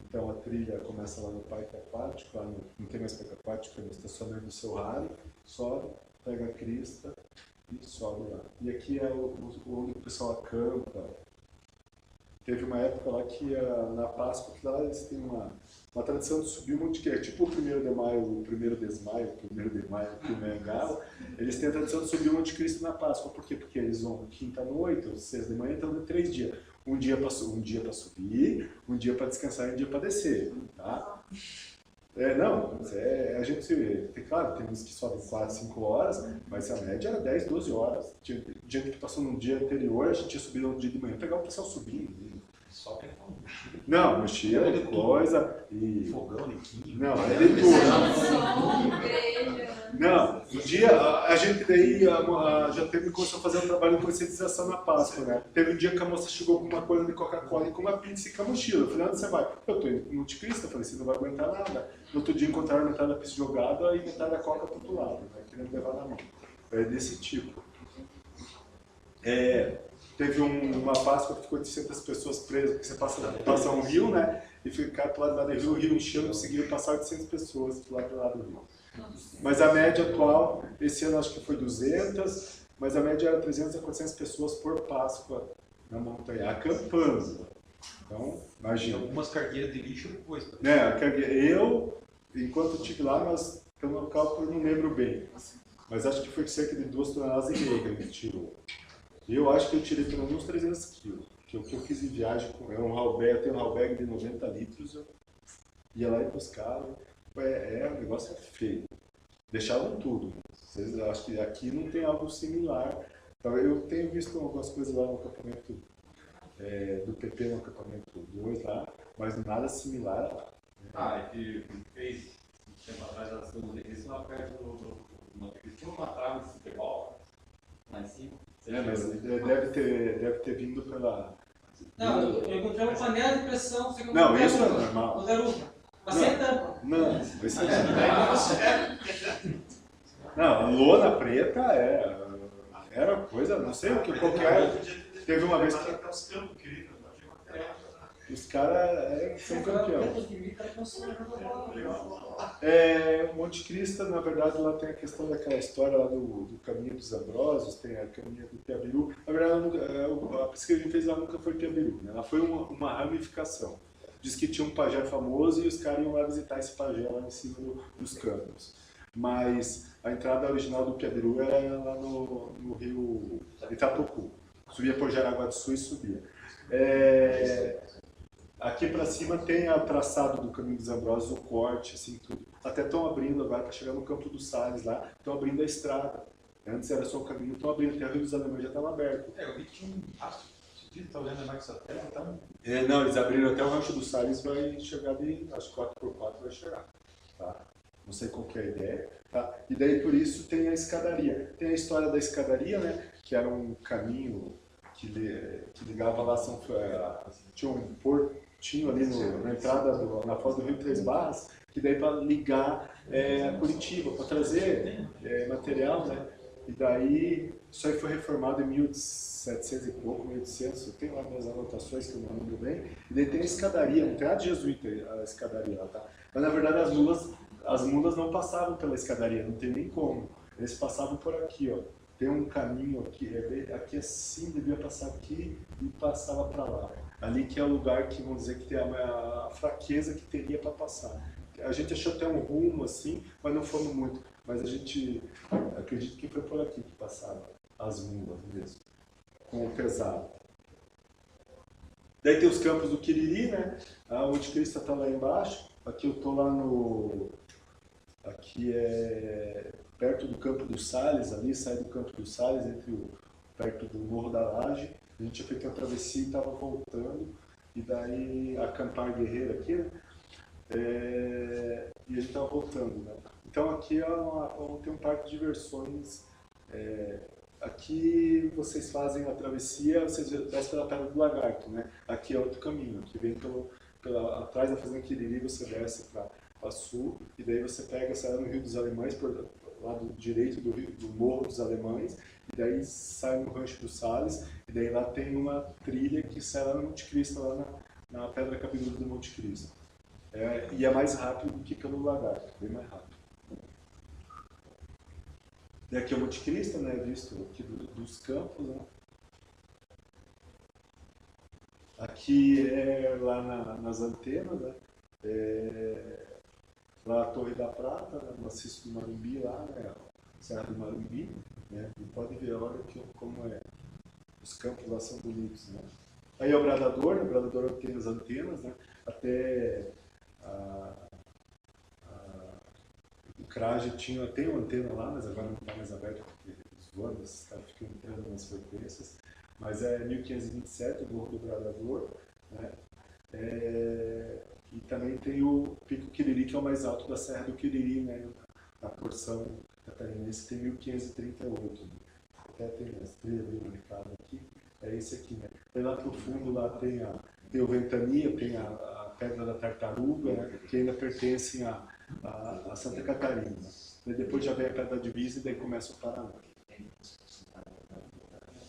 Então a trilha começa lá no Parque Aquático, lá não tem mais Parque Aquático, é no estacionamento do Seu Raro, sobe, pega a crista e sobe lá. E aqui é onde o pessoal acampa. Teve uma época lá que na Páscoa, que lá eles têm uma tradição de subir um monte de... Tipo o 1º de maio, o 1º desmaio, o 1º de maio, o 1º galo, eles têm a tradição de subir um monte de Cristo na Páscoa. Por quê? Porque eles vão quinta-noite, ou sexta de manhã, então de 3 dias. Um dia para subir, um dia para descansar e um dia para descer. Tá? A gente, claro, tem uns que sobem 4, 5 horas, mas a média era 10, 12 horas. Tinha gente que passou no dia anterior, a gente ia subir no dia de manhã, pegava o pessoal subindo. Só que não, mochila de coisa e... fogão, liquinho. Não, é de tudo. Não, um dia a gente daí já começou a fazer um trabalho de conscientização na Páscoa, né? Teve um dia que a moça chegou com uma coisa de Coca-Cola e com uma pizza e com a mochila. Eu falei, onde você vai? Eu tô indo no Monte Cristo. Eu falei, você não vai aguentar nada. No outro dia encontraram metade da pizza jogada e metade da Coca pro outro lado, né? Querendo levar na mão. É desse tipo. Teve uma Páscoa que ficou 800 pessoas presas, porque você passa um rio, né? E ficar pro lado do rio, o rio encheu, conseguiram passar 800 pessoas pro lado do rio. Mas a média atual, esse ano acho que foi 200, mas a média era 300 a 400 pessoas por Páscoa na montanha, acampando. Então, imagina. Algumas cargueiras de lixo depois. Eu, enquanto eu estive lá, mas pelo cálculo eu não lembro bem. Mas acho que foi cerca de 2,5 toneladas que a gente tirou. E eu acho que eu tirei pelo menos 300 quilos. O que eu fiz em viagem, eu tenho um hallbag de 90 litros, eu ia lá e buscava. O negócio é feio. Deixavam tudo. Vocês acham que aqui não tem algo similar. Então, eu tenho visto algumas coisas lá no acampamento do PP, no acampamento 2 lá, mas nada similar lá. É que fez um tempo atrás a segunda vez lá perto do tinha uma trave de futebol lá em cima. Mas deve ter vindo pela... Não, eu encontrei uma panela de pressão. Não, isso é normal. O garupa. Passei Não, isso não, a lona preta era coisa, não sei qual que era. Teve uma vez que os caras são campeões. Monte Cristo, na verdade, lá tem a questão daquela história lá do Caminho dos Ambrósios, tem a Caminho do Piabiru. Na verdade, a pesquisa que a gente fez lá nunca foi Piabiru, né? Ela foi uma ramificação. Diz que tinha um pajé famoso e os caras iam lá visitar esse pajé lá em cima dos campos. Mas a entrada original do Piabiru era lá no rio Itapocu. Subia por Jaraguá do Sul e subia. Aqui para cima tem o traçado do Caminho dos Ambrósios, o corte, assim, tudo. Até estão abrindo agora para chegar no Campo dos Sales lá, estão abrindo a estrada. Antes era só o caminho, estão abrindo, até o Rio dos Alemães já estava aberto. Eu vi que tinha um rastro. Você está olhando mais satélite, tá? Não, eles abriram até o Rancho dos Sales, vai chegar de, acho que 4x4 vai chegar. Tá? Não sei qual que é a ideia. Tá? E daí por isso tem a escadaria. Tem a história da escadaria, né? Que era um caminho que ligava lá São tinha um portinho ali na entrada, na foz do Rio Três Barras, que daí para ligar Curitiba, para trazer material, né? E daí isso aí foi reformado em 1700 e pouco, 1800, eu tenho lá minhas anotações que eu não lembro bem. E daí tem a escadaria, não tem a jesuíta, a escadaria lá, tá? Mas na verdade as mulas não passavam pela escadaria, não tem nem como. Eles passavam por aqui, ó. Tem um caminho aqui, aqui assim, devia passar aqui e passava para lá. Ali que é o lugar que, vamos dizer, que tem a fraqueza que teria para passar. A gente achou até um rumo assim, mas não fomos muito. Mas a gente acredita que foi por aqui que passaram as mulas mesmo, com o pesado. Daí tem os campos do Quiriri, né? A Montecristo está lá embaixo. Aqui eu estou lá no... Aqui é perto do Campo dos Sales, ali, sai do Campo dos Sales, perto do Morro da Laje. A gente tinha feito uma travessia e estava voltando. E daí acampar guerreiro aqui, né? E a gente estava voltando, né? Então aqui tem um parque de diversões. Aqui vocês fazem a travessia, vocês descem pela Pedra do Lagarto, né? Aqui é outro caminho, aqui vem atrás da Fazenda Quiriri, você desce para sul, e daí você sai no Rio dos Alemães, por lado direito do Morro dos Alemães, e daí sai no Rancho dos Sales, e daí lá tem uma trilha que sai lá no Monte Cristo, lá na Pedra Cabeluda do Monte Cristo. E é mais rápido do que pelo Lagarto, bem mais rápido. E aqui é o Monte Cristo, né, visto aqui dos campos, né? Aqui é lá nas antenas, né? Lá a Torre da Prata, né? Maciço do Marumbi, lá, né? Serra do Marumbi, né? E pode ver a hora como é. Os campos lá são bonitos, né? Aí é o Bradador, né? O Bradador tem as antenas, né? Até o Craje tem uma antena lá, mas agora não está mais aberta porque os voos ficam entrando nas frequências. Mas é 1527, o Morro do Bradador, né? E também tem o Pico Quiriri, que é o mais alto da Serra do Quiriri, né? Na porção catarinense tem 1538. Né? Até tem as trilhas bem marcadas aqui. É esse aqui, né? Aí lá pro fundo lá tem o Ventania, tem a Pedra da Tartaruga, né? Que ainda pertencem a Santa Catarina. Daí depois já vem a Pedra da Divisa e daí começa o Paraná.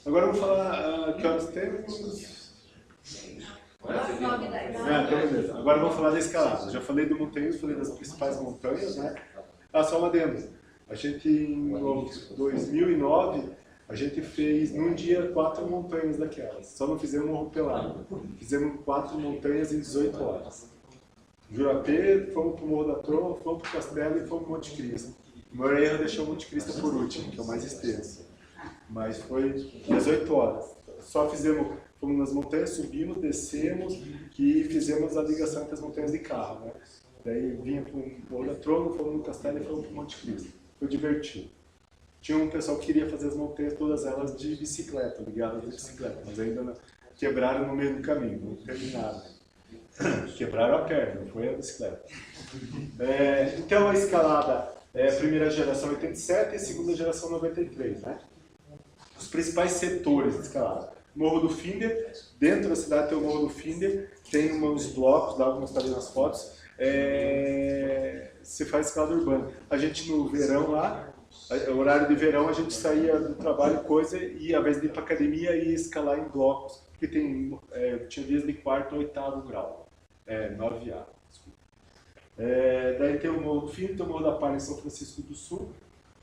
Agora vamos falar que horas temos. Então beleza. Agora vamos falar da escalada. Já falei do montanhismo, falei das principais montanhas, né? Só uma adendo. A gente em 2009 a gente fez num dia 4 montanhas daquelas. Só não fizemos Morro Pelado. Fizemos 4 montanhas em 18 horas. Jurapê, fomos para o Morro da Trova, fomos para o Castelo e fomos para o Monte Cristo. O meu erro deixou o Monte Cristo por último, que é o mais extenso. Mas foi 18 horas. Só fomos nas montanhas, subimos, descemos e fizemos a ligação entre as montanhas de carro, né? Daí vinha para o Morro da Trova, fomos no Castelo e fomos para o Monte Cristo. Foi divertido. Tinha um pessoal que queria fazer as montanhas, todas elas de bicicleta, ligadas de bicicleta, mas ainda quebraram no meio do caminho, não terminaram. Quebraram a perna, não foi a bicicleta. Então a escalada é a primeira geração 87 e a segunda geração 93, né? Os principais setores de escalada. Morro do Finder, dentro da cidade tem o Morro do Finder, tem uns blocos, lá como está ali nas fotos, se faz escalada urbana. A gente no verão lá, horário de verão, a gente saía do trabalho, e ao invés de ir para academia, ia escalar em blocos, porque tinha dias de 4º ou 8º grau, 9A, desculpa. Daí tem o Morro do Finder, tem o Morro da Palha em São Francisco do Sul,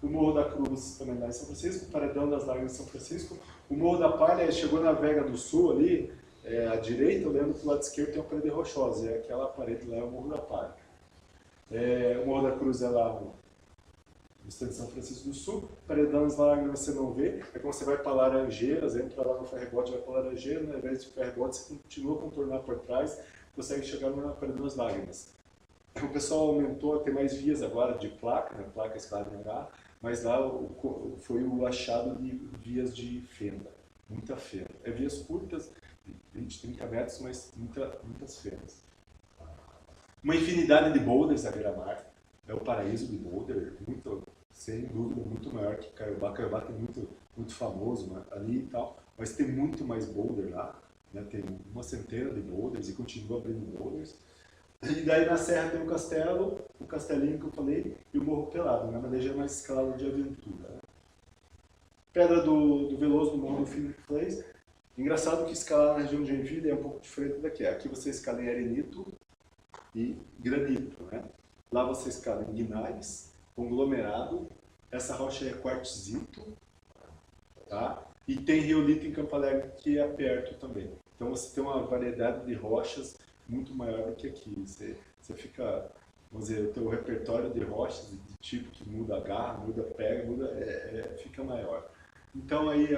o Morro da Cruz também lá em São Francisco, o Paredão das Lágrimas em São Francisco. O Morro da Palha chegou na Vega do Sul ali, à direita, eu lembro que do lado esquerdo tem uma parede rochosa, e aquela parede lá é o Morro da Palha. O Morro da Cruz é lá no estado de São Francisco do Sul. Paredão das Lágrimas você não vê, é como você vai para Laranjeiras, entra lá no ferryboat, vai para Laranjeiras, né? Ao invés de ferryboat você continua a contornar por trás, consegue chegar na Parede das Lágrimas. O pessoal aumentou a ter mais vias agora de placa, né? Placa escalada em H, mas lá foi o achado de vias de fenda, muita fenda. É vias curtas, 20, 30 metros, mas muitas fendas. Uma infinidade de boulders à beira-mar, é o paraíso de boulder, sem dúvida, muito maior que Caiobá. Caiobá tem muito famoso, né, ali e tal, mas tem muito mais boulder lá, né, tem uma centena de boulders e continua abrindo boulders. E daí na serra tem o castelo, o castelinho que eu falei, e o Morro Pelado, né, mas já é mais escalado de aventura. Né. Pedra do Veloso, do Morro do Philip Place. Engraçado que escalar na região de Joinville é um pouco diferente daqui. Aqui você escala em arenito e granito, né? Lá você escala em gneiss, conglomerado. Essa rocha é quartzito, tá? E tem riolito em Campo Alegre, que é perto também. Então você tem uma variedade de rochas muito maior do que aqui. Você fica, vamos dizer, o teu repertório de rochas de tipo que muda a garra, muda a pega, fica maior. Então aí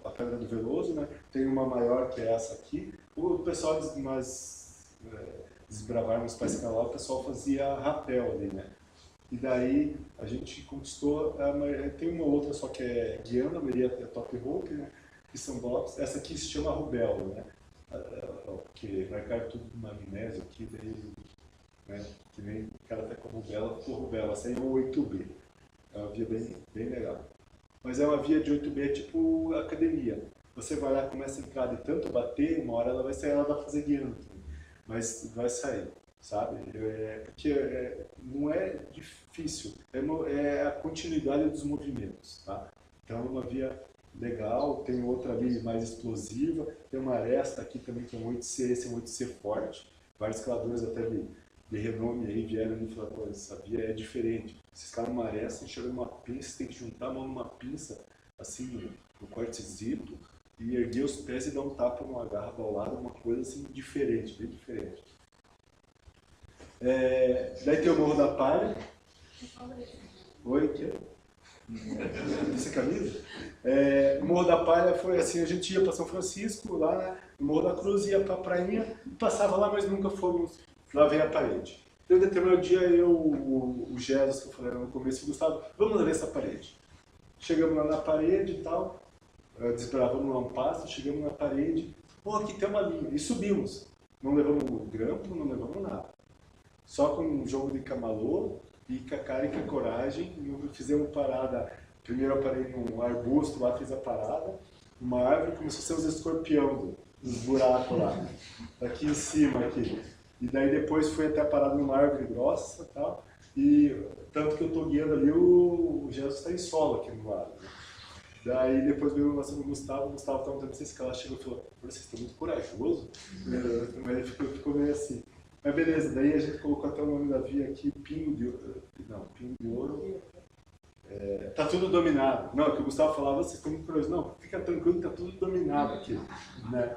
a Pedra do Veloso, né? Tem uma maior que é essa aqui. O pessoal, nós desbraváramos para escalar, o pessoal fazia rapel ali, né? E daí a gente conquistou, tem uma outra só que é Guiana, Maria Top Rope, né? Que são blocos. Essa aqui se chama Rubelo, né? Porque marcaram tudo de magnésio aqui, daí, né? Que nem o cara tá com Rubela, ficou Rubela. Essa aí é o 8B. É uma via bem legal. Mas é uma via de 8B tipo academia. Você vai lá, começa a entrar de tanto bater, uma hora ela vai sair, ela vai fazer guiando. Mas vai sair, sabe? Porque não é difícil, é a continuidade dos movimentos, tá? Então é uma via legal, tem outra ali mais explosiva, tem uma aresta aqui também que é um 8C, esse é um 8C forte. Vários escaladores até de renome aí vieram e falaram, pô, essa via é diferente. Você escala uma aresta, chega numa pinça, você tem que juntar a mão numa pinça, assim, no quartzito, e erguer os pés e dar um tapa numa garra baulada, uma coisa assim diferente, bem diferente. Daí tem o Morro da Palha. Oi, o quê? Essa camisa? O Morro da Palha foi assim, a gente ia para São Francisco, lá, né, no Morro da Cruz, ia para a prainha, passava lá, mas nunca fomos lá ver a parede. Então, determinado dia, o Jesus, que eu falei no começo, o Gustavo, vamos lá ver essa parede. Chegamos lá na parede e tal, desbravamos lá um passo, chegamos na parede, aqui tem uma linha, e subimos. Não levamos grampo, não levamos nada. Só com um jogo de camalô e com a cara e com a coragem, fizemos parada. Primeiro eu parei num arbusto lá, fiz a parada, uma árvore, começou a ser os escorpião dos buracos lá, aqui em cima, aqui. E daí depois fui até parado numa árvore grossa e tal, e tanto que eu estou guiando ali, o Jesus está em solo aqui no lado. Né? Daí depois veio o nosso Gustavo estava tentando se escalar, chegou e falou, vocês estão muito corajosos, mas ele ficou meio assim. Mas beleza, daí a gente colocou até o nome da via aqui, Pingo de Ouro. Tá tudo dominado. Não, que o Gustavo falava, vocês estão muito corajosos. Não, fica tranquilo, tá tudo dominado aqui. Né?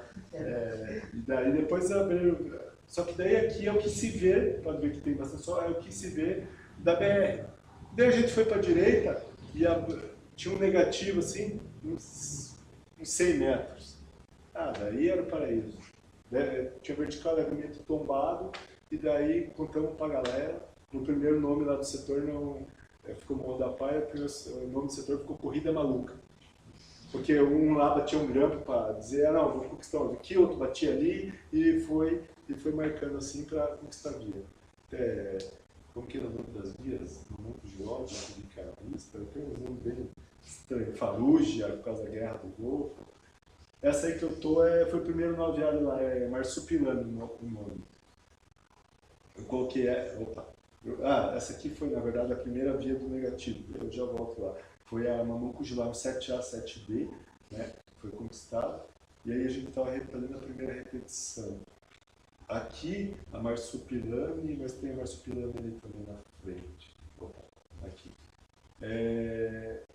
E daí depois abriu. Só que daí aqui é o que se vê, pode ver que tem bastante sol, é o que se vê da BR. Daí a gente foi para a direita e tinha um negativo assim, uns 100 metros. Daí era o paraíso. Tinha vertical, levemente tombado, e daí contamos para a galera. No primeiro nome lá do setor não ficou Morro da Palha, o nome do setor ficou Corrida Maluca. Porque um lá batia um grampo para dizer, não, vou conquistar aqui, outro batia ali, e foi marcando assim para conquistar a via. Como que era o nome das vias? No mundo geológico de Carabista, tem um nome bem estranho, Falugia, por causa da Guerra do Golfo. Essa aí que eu tô foi o primeiro noviário lá, é Marsupilami o nome. Eu coloquei, essa aqui foi, na verdade, a primeira via do negativo, eu já volto lá. Foi a Mamucugilá 7A, 7B, né? Foi conquistada, e aí a gente estava fazendo a primeira repetição. Aqui, a Marsupilami, mas tem a Marsupilami ali também na frente. Aqui.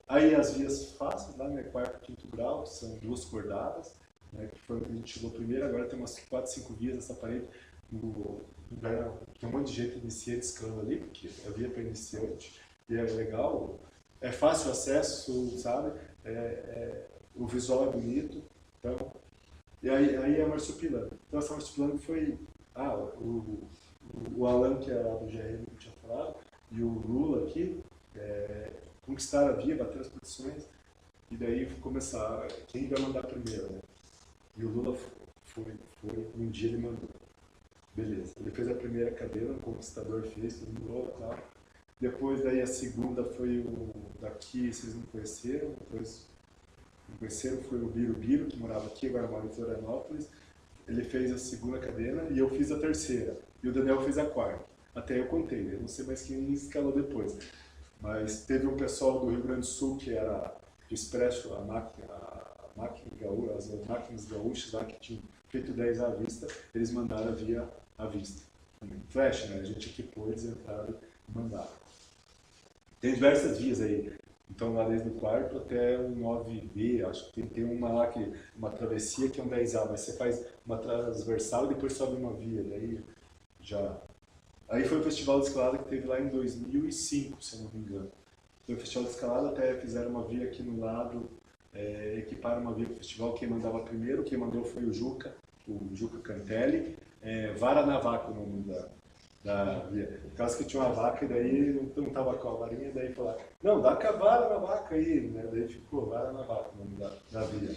Aí as vias fáceis, lá, né, quarto e quinto grau, que são duas cordadas, né, que foi, a gente chegou primeiro, agora tem umas 4, 5 vias nessa parede. Tem um monte de gente iniciante escalando ali, porque a via para iniciante, e é legal, é fácil o acesso, sabe? O visual é bonito, então, E aí a marsupilame. Então essa marsupilame foi... o Alan, que era lá do GRM, que eu tinha falado, e o Lula aqui, conquistaram a via, bateram as posições, e daí começar quem vai mandar primeiro, né? E o Lula foi, um dia ele mandou. Beleza, ele fez a primeira cadeira, o conquistador fez, todo mundo e tal. Depois daí a segunda foi o daqui, vocês não conheceram, depois não conheceram, foi o Birubiru, que morava aqui, agora mora em Florianópolis. Ele fez a segunda cadeira e eu fiz a terceira. E o Daniel fez a quarta. Até eu contei, eu não sei mais quem escalou depois. Mas teve um pessoal do Rio Grande do Sul que era do Expresso, as máquinas gaúchas lá que tinham feito 10 à vista, eles mandaram via à vista. Flash, né? A gente equipou, eles entraram e mandaram. Tem diversas vias aí. Então lá desde o quarto até um 9B, acho que tem uma lá, uma travessia que é um 10A, mas você faz uma transversal e depois sobe uma via, daí já... Aí foi o festival de escalada que teve lá em 2005, se eu não me engano. Foi o festival de escalada, até fizeram uma via aqui no lado, equiparam uma via para o festival, quem mandava primeiro, quem mandou foi o Juca Cantelli, Vara na Vaca o nome da via. Por causa que tinha uma vaca e daí não estava com a varinha, daí falaram, não, dá com a vara na vaca aí, né? Daí ficou Vara na Vaca o nome da via.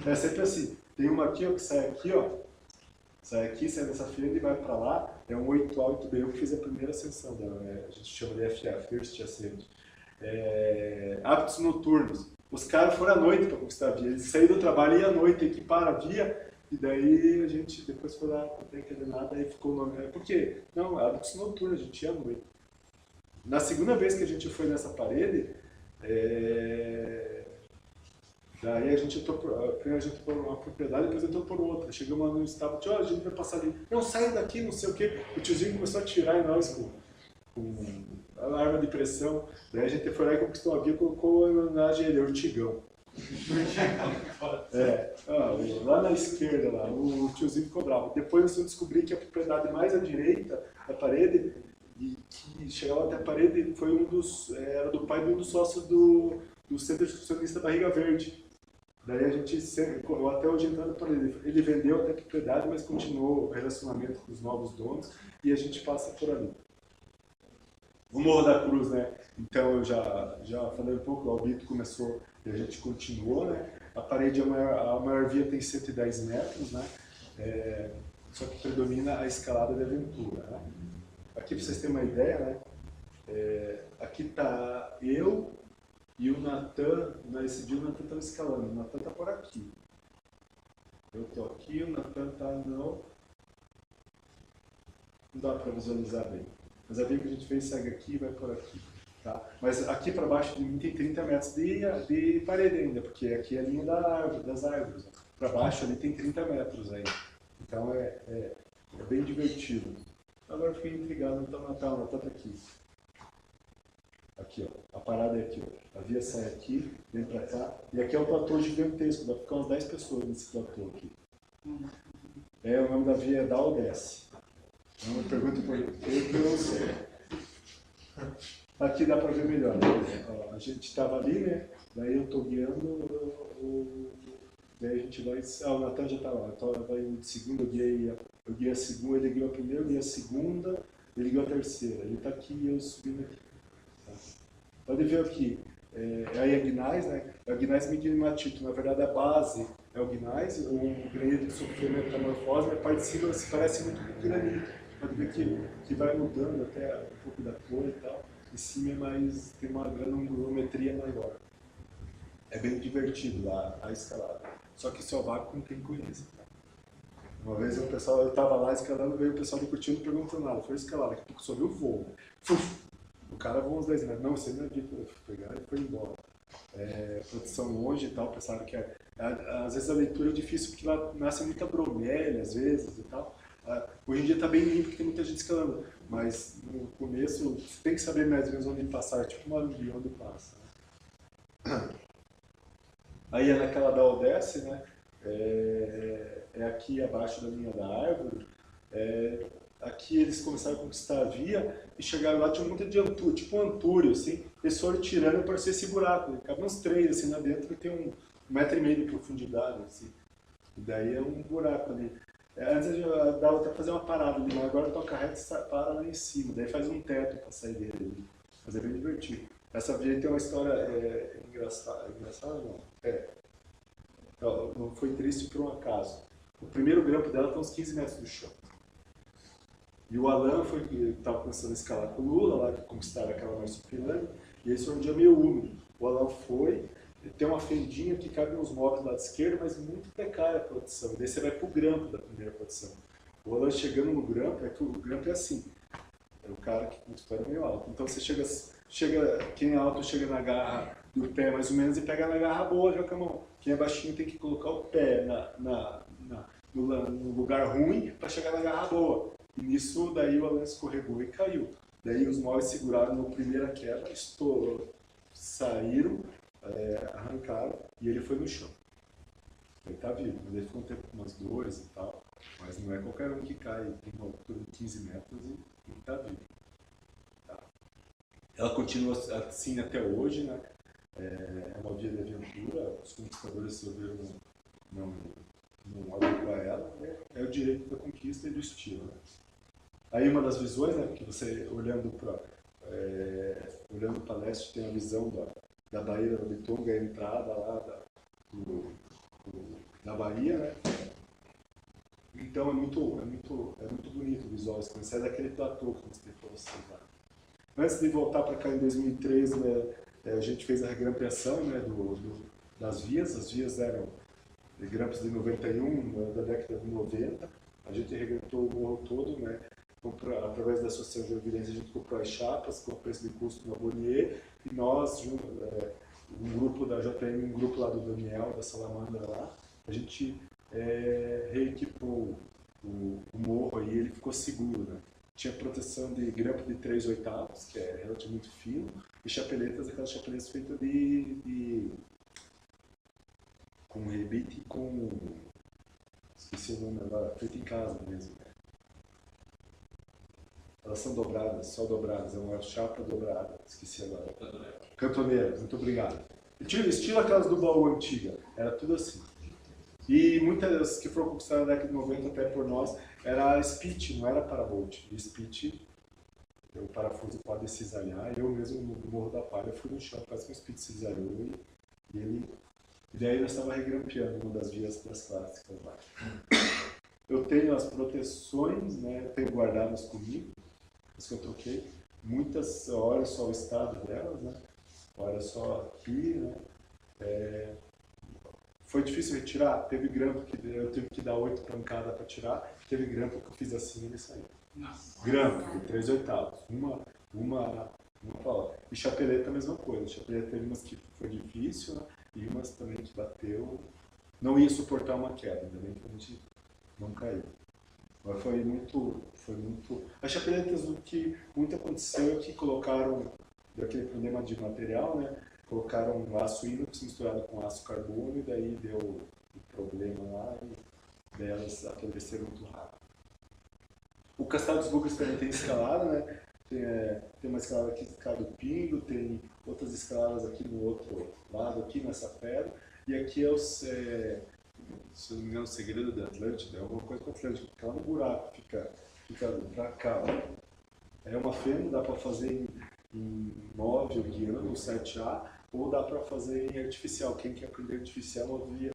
É sempre assim, tem uma aqui ó, que sai aqui, ó, sai dessa fila e vai para lá, é um 8A, 8B, eu que fiz a primeira ascensão dela, né? A gente chama de FA, First Ascent. Hábitos noturnos. Os caras foram à noite para conquistar a via, eles saíram do trabalho e iam à noite, equiparam a via, e daí a gente depois foi lá, não tem aquele nada, aí ficou o nome. Por quê? Não, hábitos noturnos, a gente ia à noite. Na segunda vez que a gente foi nessa parede, daí a gente entrou por uma propriedade, depois entrou por outra. Chegamos no estado, a gente vai passar ali. Não, sai daqui, não sei o quê. O tiozinho começou a atirar em nós com a arma de pressão. Daí a gente foi lá e conquistou a via, colocou em homenagem a ele, Ortigão. Lá na esquerda, lá, o tiozinho ficou bravo. Depois eu descobri que a propriedade mais à direita da parede, e que chegava até a parede, foi era do pai de um dos sócios do Centro Excursionista Barriga Verde. Daí a gente correu até hoje entrando para ele. Ele vendeu até a propriedade, mas continuou o relacionamento com os novos donos e a gente passa por ali. O Morro da Cruz, né? Então eu já falei um pouco, o Albito começou e a gente continuou, né? A parede, a maior via tem 110 metros, né? Só que predomina a escalada de aventura, né? Aqui para vocês terem uma ideia, né? Aqui está eu e o Natan, nesse dia o Natan estava escalando, o Natan está por aqui. Eu estou aqui, o Natan está não dá para visualizar bem. Mas a via que a gente fez segue aqui e vai por aqui. Tá? Mas aqui para baixo de mim tem 30 metros de parede ainda, porque aqui é a linha das árvores. Para baixo ali tem 30 metros ainda. Então é bem divertido. Agora eu fiquei intrigado, então o Natan está aqui. Aqui, ó, a parada é aqui, ó. A via sai aqui, vem pra cá, e aqui é um platô gigantesco, dá pra ficar umas 10 pessoas nesse platô aqui. O nome da via é Dá ou Desce. Não me pergunta por quê, eu não sei. Aqui dá pra ver melhor. Ó, a gente estava ali, né? Daí eu tô guiando, daí a gente vai. O Natan já tá lá, então vai de segunda, eu guiei a segunda, ele guiou a primeira, eu guiei a segunda, ele guiou a terceira. Ele tá aqui e eu subindo aqui. Pode ver aqui, aí a gnais, né? A gnais migmatito, na verdade a base é o gnais, o granito que sofreu metamorfose, a parte de cima se parece muito com o granito. Pode ver que vai mudando até um pouco da cor e tal. Em cima tem uma granulometria maior. É bem divertido lá a escalada. Só que se é o vácuo não tem coisa. Uma vez eu estava lá escalando, veio o pessoal do Curtindo e perguntou nada. Foi escalar, daqui a pouco só viu o voo. O cara voou uns 10 metros. Não, você não é dito, eu fui pegar e foi embora. Produção longe e tal, pensaram que às vezes a leitura é difícil porque lá nasce muita bromélia, às vezes e tal. Hoje em dia está bem limpo porque tem muita gente escalando, mas no começo você tem que saber mais ou menos onde passar, tipo uma aluvião onde passa. Aí é naquela da Odesse, né? É aqui abaixo da linha da árvore. Aqui eles começaram a conquistar a via e chegaram lá, tinha um monte de antúrio, tipo um antúrio, assim. Eles foram tirando e apareceu esse buraco. Cabe uns 3 assim lá dentro e tem 1,5 metro de profundidade, assim. E daí é um buraco ali. Antes dava até fazer uma parada ali, mas agora toca reto e para lá em cima. Daí faz um teto para sair dele. Mas é bem divertido. Essa via tem uma história engraçada. Engraçada não. Não foi triste por um acaso. O primeiro grampo dela está uns 15 metros do chão. E o Alan estava começando a escalar com o Lula, lá que conquistaram aquela marsupilame, e esse foi um dia meio úmido. O Alan foi, tem uma fendinha que cabe nos móveis do lado esquerdo, mas muito precária a produção. E daí você vai para o grampo da primeira produção. O Alan chegando no grampo, é que o grampo é assim. É o cara que espera meio alto. Então você chega, quem é alto chega na garra do pé mais ou menos e pega na garra boa já com a mão. Quem é baixinho tem que colocar o pé no lugar ruim para chegar na garra boa. E nisso daí o Alan escorregou e caiu. Daí os móveis seguraram na primeira queda, estourou, saíram, arrancaram e ele foi no chão. Ele está vivo, mas ele ficou um tempo com umas dores e tal, mas não é qualquer um que cai, tem uma altura de 15 metros e está vivo. Tá. Ela continua assim até hoje, né? É uma via de aventura, os conquistadores resolveram não olhar para ela, é o direito da conquista e do estilo. Né? Aí uma das visões, né, que você olhando para leste tem a visão da Baía da Bitonga, a entrada lá da Bahia, né? Então é muito bonito o visual, você sai daquele platô que eu mostrei para vocês lá. Antes de voltar para cá em 2003, né, a gente fez a regrampeação, né, das vias. As vias eram grampos de 91, da década de 90. A gente regrampeou o morro todo, né, através da Associação de Evidência, a gente comprou as chapas com o preço de custo no Abonier, e nós, um grupo da JM, um grupo lá do Daniel, da Salamandra lá, a gente reequipou o morro aí, ele ficou seguro, né? Tinha proteção de grampo de 3/8, que é relativamente fino, e chapeletas, aquelas chapeletas feitas com rebite e com... esqueci o nome agora, feito em casa mesmo. Elas são dobradas, só dobradas, é uma chapa dobrada, esqueci agora. Cantoneira, muito obrigado. Estilo aquelas do baú antiga, era tudo assim. E muitas que foram conquistadas na década de 90 até por nós, era spit, não era parabolt. E spit, o parafuso pode cisalhar, eu mesmo no Morro da Palha fui no chão, quase que o spit cisalhou e daí nós estávamos regrampeando uma das vias das clássicas lá. Eu tenho as proteções, né, tenho guardadas comigo, as que eu troquei. Muitas, olha só o estado delas, né? Olha só aqui, né? Foi difícil retirar, teve grampo que eu tive que dar 8 pancadas para tirar, teve grampo que eu fiz assim e ele saiu. Grampo, de 3/8, uma palavra. E chapeleta a mesma coisa, chapeleta teve umas que foi difícil, né? E umas também que bateu, não ia suportar uma queda, ainda bem que a gente não caiu. Mas foi muito... As chapeletas, o que muito aconteceu é que colocaram, daquele problema de material, né? Colocaram um aço inox misturado com aço carbono e daí deu um problema lá e daí elas apodreceram muito rápido. O Castelo dos Bugres também tem escalada, né? Tem uma escalada aqui de Cabo do Pingo, tem outras escaladas aqui no outro lado, aqui nessa pedra. E aqui é se não me engano, o Segredo da Atlântida, é alguma coisa com a Atlântida, porque lá no buraco fica pra cá. Ó. É uma fenda, dá para fazer em móvel, guiando, 7A, ou dá para fazer em artificial. Quem quer aprender artificial, uma via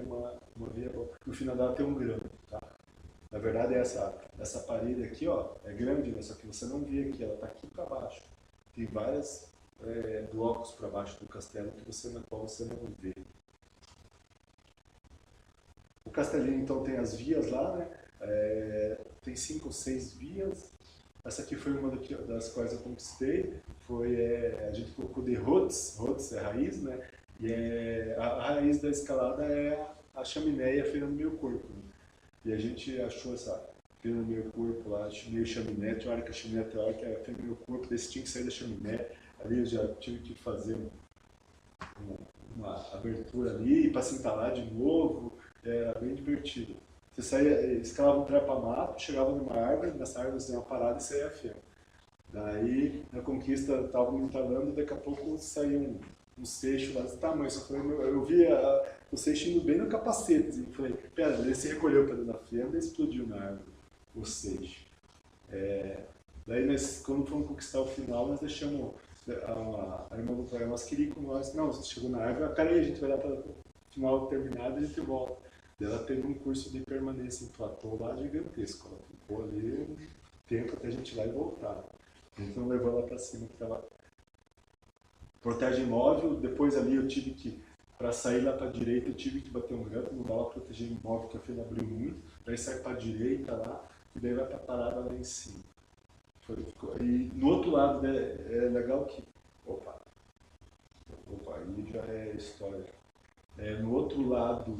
no final dela tem um grampo, tá? Na verdade, essa parede aqui, ó, é grande, né? Só que você não vê aqui, ela está aqui para baixo. Tem vários blocos para baixo do castelo na qual você não vê. O castelinho, então, tem as vias lá, né? Tem 5 ou 6 vias. Essa aqui foi uma das quais eu conquistei. A gente colocou de roots é raiz, né? E a raiz da escalada é a chaminé feita no meu corpo. Né? E a gente achou essa feita no meu corpo lá, meio chaminé. Tinha hora que a chaminé tem hora que era feita no meu corpo, desse tinha que sair da chaminé. Ali eu já tive que fazer uma abertura ali para se entalar de novo. Era bem divertido. Você saía, escalava um trepa-mato, chegava numa árvore, nessa árvore você deu uma parada e saía feno. Daí, na conquista, estava me entalando e daqui a pouco saía um seixo lá desse tamanho. Só que eu via o seixo indo bem no capacete. Assim. Falei, pera, ele se recolheu para dentro da fenda e explodiu na árvore o seixo. Daí, nós, quando fomos conquistar o final, nós deixamos a irmã do colega nosso queria ir com nós. Não, você chegou na árvore, peraí, a gente vai dar para o final terminado e a gente volta. Ela teve um curso de permanência em platô lá gigantesco. Ela ficou ali um tempo até a gente ir lá e voltar. Então levou ela para cima, que estava portagem móvel. Depois ali eu tive que, para sair lá para a direita, eu tive que bater um grampo, não dava para proteger imóvel, porque a fila abriu muito. Daí sai para a direita lá, e daí vai para a parada lá em cima. E no outro lado, né, é legal que... Opa, aí já é história. No outro lado,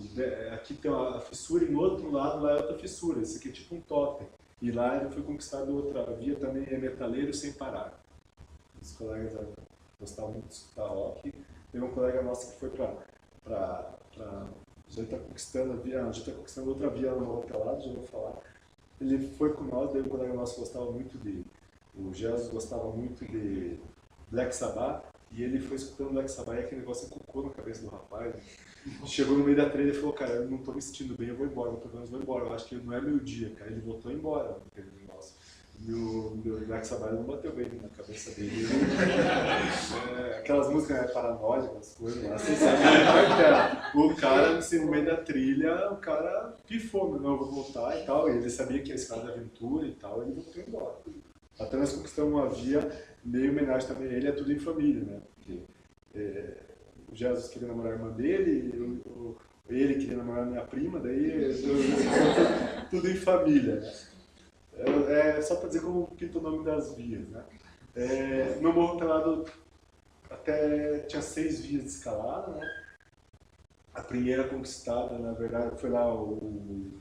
aqui tem a fissura e no outro lado lá é outra fissura. Esse aqui é tipo um totem. E lá ele foi conquistado outra via também, é metaleiro sem parar. Os colegas gostavam muito de escutar rock. Teve um colega nosso que foi já está conquistando a via, já está conquistando outra via no outro lado, já vou falar. Ele foi com nós, daí um colega nosso gostava muito o Jesus gostava muito de Black Sabbath, e ele foi escutando Black Sabbath e aquele negócio cucou na cabeça do rapaz. Chegou no meio da trilha e falou, cara, eu não estou me sentindo bem, eu vou embora, vou embora, eu acho que não é meu dia, cara. Ele voltou embora, aquele negócio. E o Black Sabbath não bateu bem na cabeça dele. Aquelas músicas paranoicas, coisas lá, você sabe o cara, assim, no meio da trilha, o cara pifou, não, eu vou voltar e tal. E ele sabia que ia ser de aventura e tal, ele voltou embora. Até nós conquistamos uma via, meio homenagem também a ele, é tudo em família, né? Porque, o Jesus queria namorar a irmã dele, ele queria namorar a minha prima, daí tudo em família, né? Só para dizer como pinta o nome das vias, né? No Morro Pelado até tinha 6 vias de escalada, né? A primeira conquistada, na verdade, foi lá o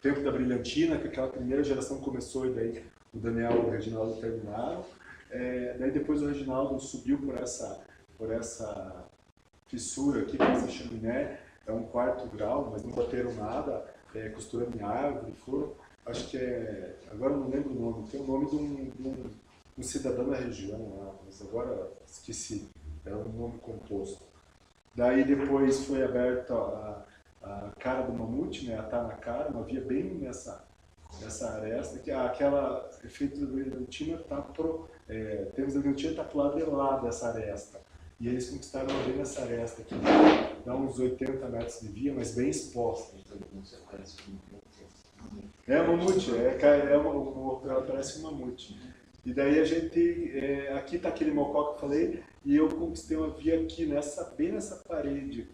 tempo da Brilhantina, que aquela primeira geração começou e daí o Daniel e o Reginaldo terminaram. Daí depois o Reginaldo subiu por essa fissura aqui, por essa chaminé, é um 4º grau, mas não bateram nada, costurando em árvore, foram. Acho que agora eu não lembro o nome, tem o nome de um cidadão da região lá, mas agora esqueci, é um nome composto. Daí depois foi aberta a cara do mamute, né, a Tanakara, uma via bem nessa aresta, que aquela efeito da brilhantina está pro lado de lá dessa aresta. E eles conquistaram bem nessa aresta aqui, dá uns 80 metros de via, mas bem exposta. Mamute, ela parece um mamute. E daí a gente, aqui está aquele mocó que eu falei, e eu conquistei uma via aqui, bem nessa parede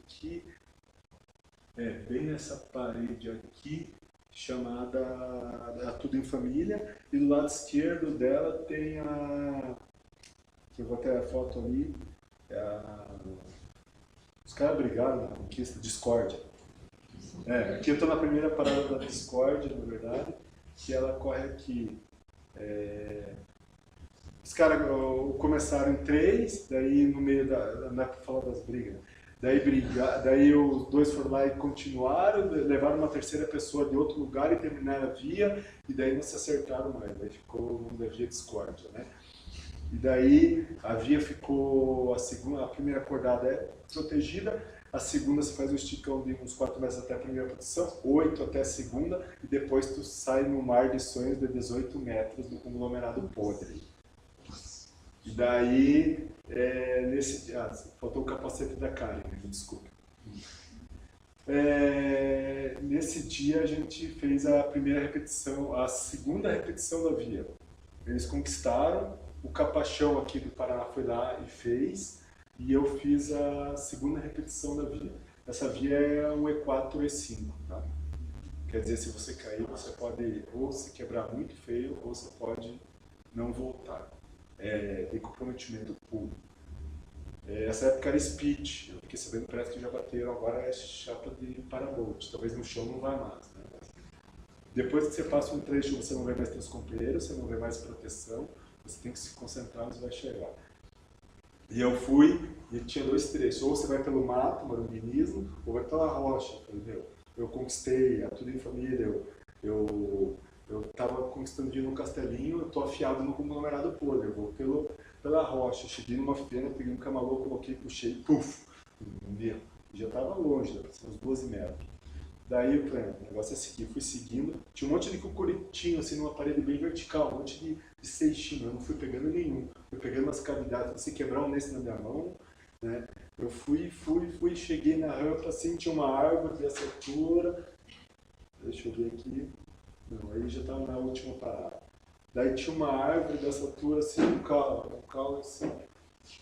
aqui, chamada Tudo em Família, e do lado esquerdo dela tem que eu vou ter a foto ali, os caras brigaram na conquista, Discord. Aqui eu estou na primeira parada da Discord, na verdade, que ela corre aqui. Os caras começaram em 3, daí no meio não é para falar das brigas, daí os 2 foram lá e continuaram, levaram uma terceira pessoa de outro lugar e terminaram a via, e daí não se acertaram mais, daí ficou o nome da via Discord, né? E daí a via ficou, a primeira acordada é protegida, a segunda você faz um esticão de uns 4 metros até a primeira posição, 8 até a segunda, e depois tu sai no mar de sonhos de 18 metros no conglomerado podre. E daí, faltou o capacete da Karen, desculpa. Nesse dia a gente fez a segunda repetição da via. Eles conquistaram, o Capachão aqui do Paraná foi lá e fez, e eu fiz a segunda repetição da via. Essa via é um E4 E5, tá? Quer dizer, se você cair, você pode ou se quebrar muito feio, ou você pode não voltar. Tem comprometimento puro. Essa época era speed, eu fiquei sabendo, parece que já bateram, agora é chapa de parabolt, talvez no chão não vai mais, né? Depois que você passa um trecho, você não vê mais seus companheiros, você não vê mais proteção, você tem que se concentrar onde você vai chegar. E eu fui, e tinha 2 trechos, ou você vai pelo mato, maranguinismo, ou vai pela rocha. Eu falei, eu conquistei a Tudo em Família, eu estava conquistando de ir no castelinho, eu estou afiado no conglomerado podre, eu vou pela rocha, cheguei numa fenda, peguei um camalô, coloquei, puxei, puf, Já estava longe, deve ser uns 12 metros. Daí eu falei, o negócio é seguir, fui seguindo, tinha um monte de cucuritinho assim numa parede bem vertical, um monte de seixinho, eu não fui pegando nenhum, fui pegando umas cavidades, se quebrar um nesse na minha mão, né? Eu fui, cheguei na rampa assim, tinha uma árvore dessa altura, deixa eu ver aqui, não, aí já estava na última parada. Daí tinha uma árvore dessa altura assim, um caule assim.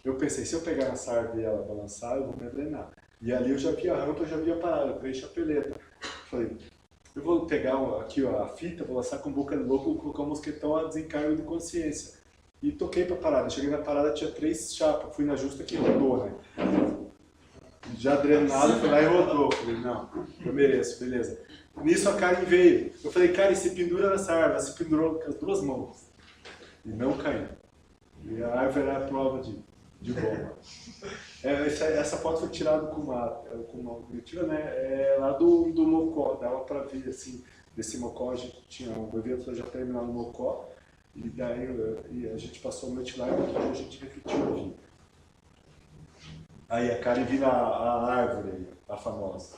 Eu pensei, se eu pegar nessa árvore e ela balançar, eu vou me drenar. E ali eu já vi a rampa, eu já vi a parada, eu três chapeletas. Falei, eu vou pegar aqui ó, a fita, vou lançar com boca de louco, vou colocar um mosquetão a desencargo de consciência. E toquei pra parada. Cheguei na parada, tinha 3 chapas. Fui na justa que rodou, né? Já drenado, fui lá e rodou. Falei, não, eu mereço, beleza. Nisso a Karen veio. Eu falei, Karen, se pendura nessa árvore. Ela se pendurou com as 2 mãos. E não caiu. E a árvore era a prova de bomba. Essa foto foi tirada com uma objetiva, né? Lá do Mocó. Dava pra ver, assim, desse Mocó. A gente tinha um evento já terminado no Mocó. E daí a gente passou a noite lá e outro dia a gente repetiu o vídeo. Aí a Karen vira a árvore, a famosa.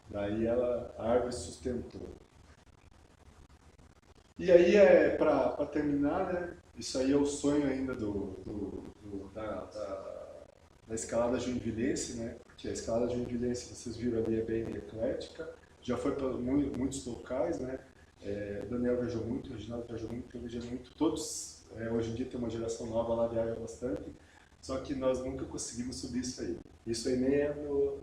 Daí a árvore sustentou. E aí, para terminar, né, isso aí é o sonho ainda da escalada joinvilense, né, porque a escalada joinvilense, vocês viram ali, é bem eclética, já foi para muitos locais, né, Daniel viajou muito, o Reginaldo viajou muito, eu viajei muito, todos, hoje em dia tem uma geração nova lá, viaja bastante, só que nós nunca conseguimos subir isso aí. Isso aí nem é no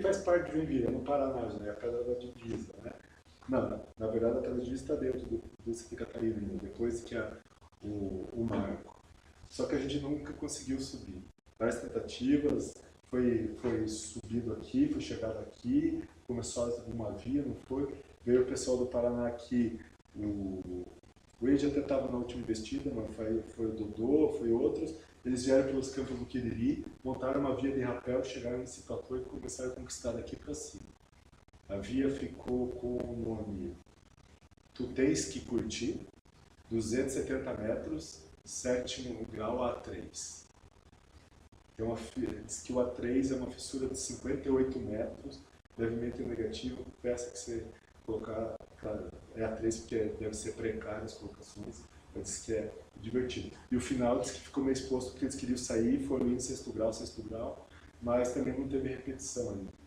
faz parte de Joinville, é no Paraná, né, é a Pedra da Divisa, né. Não, na verdade a Pedra da Divisa está dentro do Santa Catarina, depois que o Marco. Só que a gente nunca conseguiu subir. Várias tentativas, foi subido aqui, foi chegado aqui, começou uma via, não foi. Veio o pessoal do Paraná aqui, o Ed até estava na última investida, mas foi o Dodô, foi outros. Eles vieram pelos campos do Quiriri, montaram uma via de rapel, chegaram nesse platô e começaram a conquistar daqui para cima. A via ficou com o nome Tu Tens Que Curtir, 270 metros, 7º grau A3. Diz que o A3 é uma fissura de 58 metros, levemente negativo, peça que você colocar, claro, é A3 porque deve ser precário as colocações, mas diz que é divertido. E o final diz que ficou meio exposto porque eles queriam sair, foram em 6º grau, mas também não teve repetição ainda.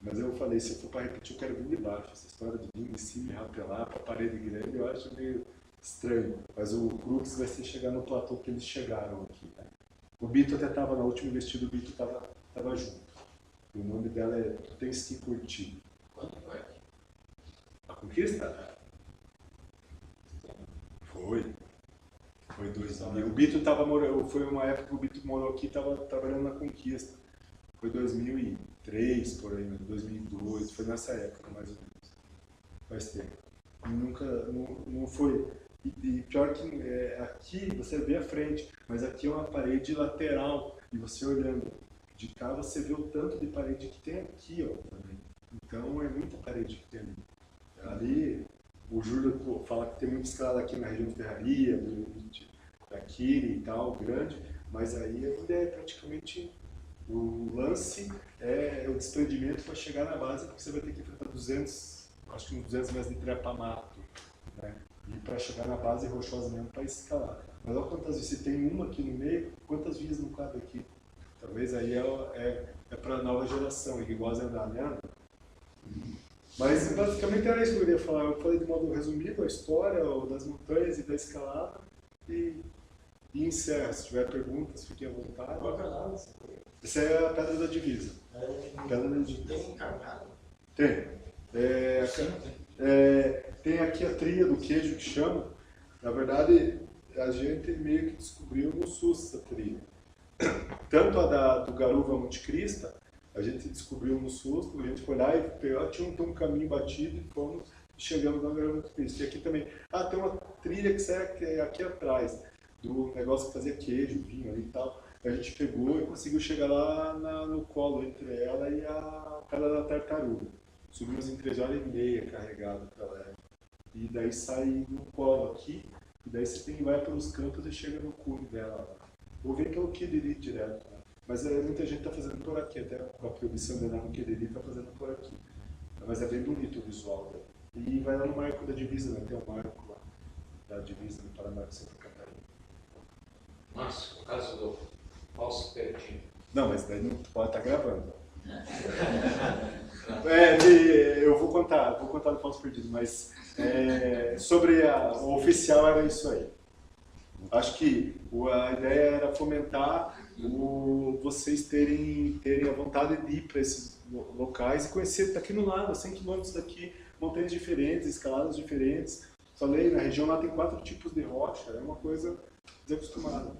Mas eu falei, se eu for para repetir, eu quero vir de baixo. Essa história de vir em cima e rapelar para a parede grande, eu acho meio estranho. Mas o crux vai ser chegar no platô que eles chegaram aqui, né? O Bito até estava na última investida, o Bito estava junto. O nome dela é Tu Tens Que Curtir. Quando foi? A conquista? Foi 2000. O Bito foi uma época que o Bito morou aqui e estava trabalhando na conquista. Foi 2003, por aí, 2002, foi nessa época mais ou menos. Faz tempo. Não foi. E pior que aqui você vê a frente, mas aqui é uma parede lateral. E você olhando de cá, você vê o tanto de parede que tem aqui, ó, também. Então é muita parede que tem ali. Ali, o Júlio fala que tem muita escalada aqui na região de Ferraria, da Kiri e tal, grande, mas aí ainda é praticamente. O lance é o desprendimento para chegar na base, porque você vai ter que enfrentar 200 metros de trepa-mato, né? E para chegar na base rochosa mesmo para escalar. Mas olha quantas vezes, se tem uma aqui no meio, quantas vias não cabe aqui? Talvez aí é para a nova geração, e igual a andar, né? Mas basicamente era isso que eu queria falar. Eu falei de modo resumido a história das montanhas e da escalada e encerro. Se tiver perguntas, fiquem à vontade. Qual é o nome? Essa é a Pedra da Divisa. Pedra da Divisa. Tem encarnado? Tem. Tem aqui a trilha do queijo que chama. Na verdade, a gente meio que descobriu no SUS essa trilha. Tanto a do Garuva Monte Crista, a gente descobriu no SUS, a gente foi lá e pegou, tinha um caminho batido e fomos e chegamos na Garuva Monte Crista. E aqui também. Tem uma trilha que sai aqui atrás, do negócio que fazia queijo, vinho ali e tal. A gente pegou e conseguiu chegar lá no colo entre ela e a Pedra da Tartaruga. Subimos em 3h30 carregado para lá. E daí sai no colo aqui, e daí você vai pelos campos e chega no cume dela lá. Ou vem pelo Quiriri direto, né? Mas muita gente está fazendo por aqui, até com a proibição de andar no Queriri está fazendo por aqui. Mas é bem bonito o visual, né? E vai lá no marco da divisa, né? Tem um marco lá da divisa do Paraná com Santa Catarina. Márcio, o caso do falso pertinho. Não, mas daí não pode estar gravando. Eu vou contar do falso perdido, mas sobre o oficial era isso aí. Acho que a ideia era fomentar vocês terem a vontade de ir para esses locais e conhecer daqui no lado, a 100 km daqui, montanhas diferentes, escaladas diferentes. Falei, na região lá tem 4 tipos de rocha, é uma coisa desacostumada.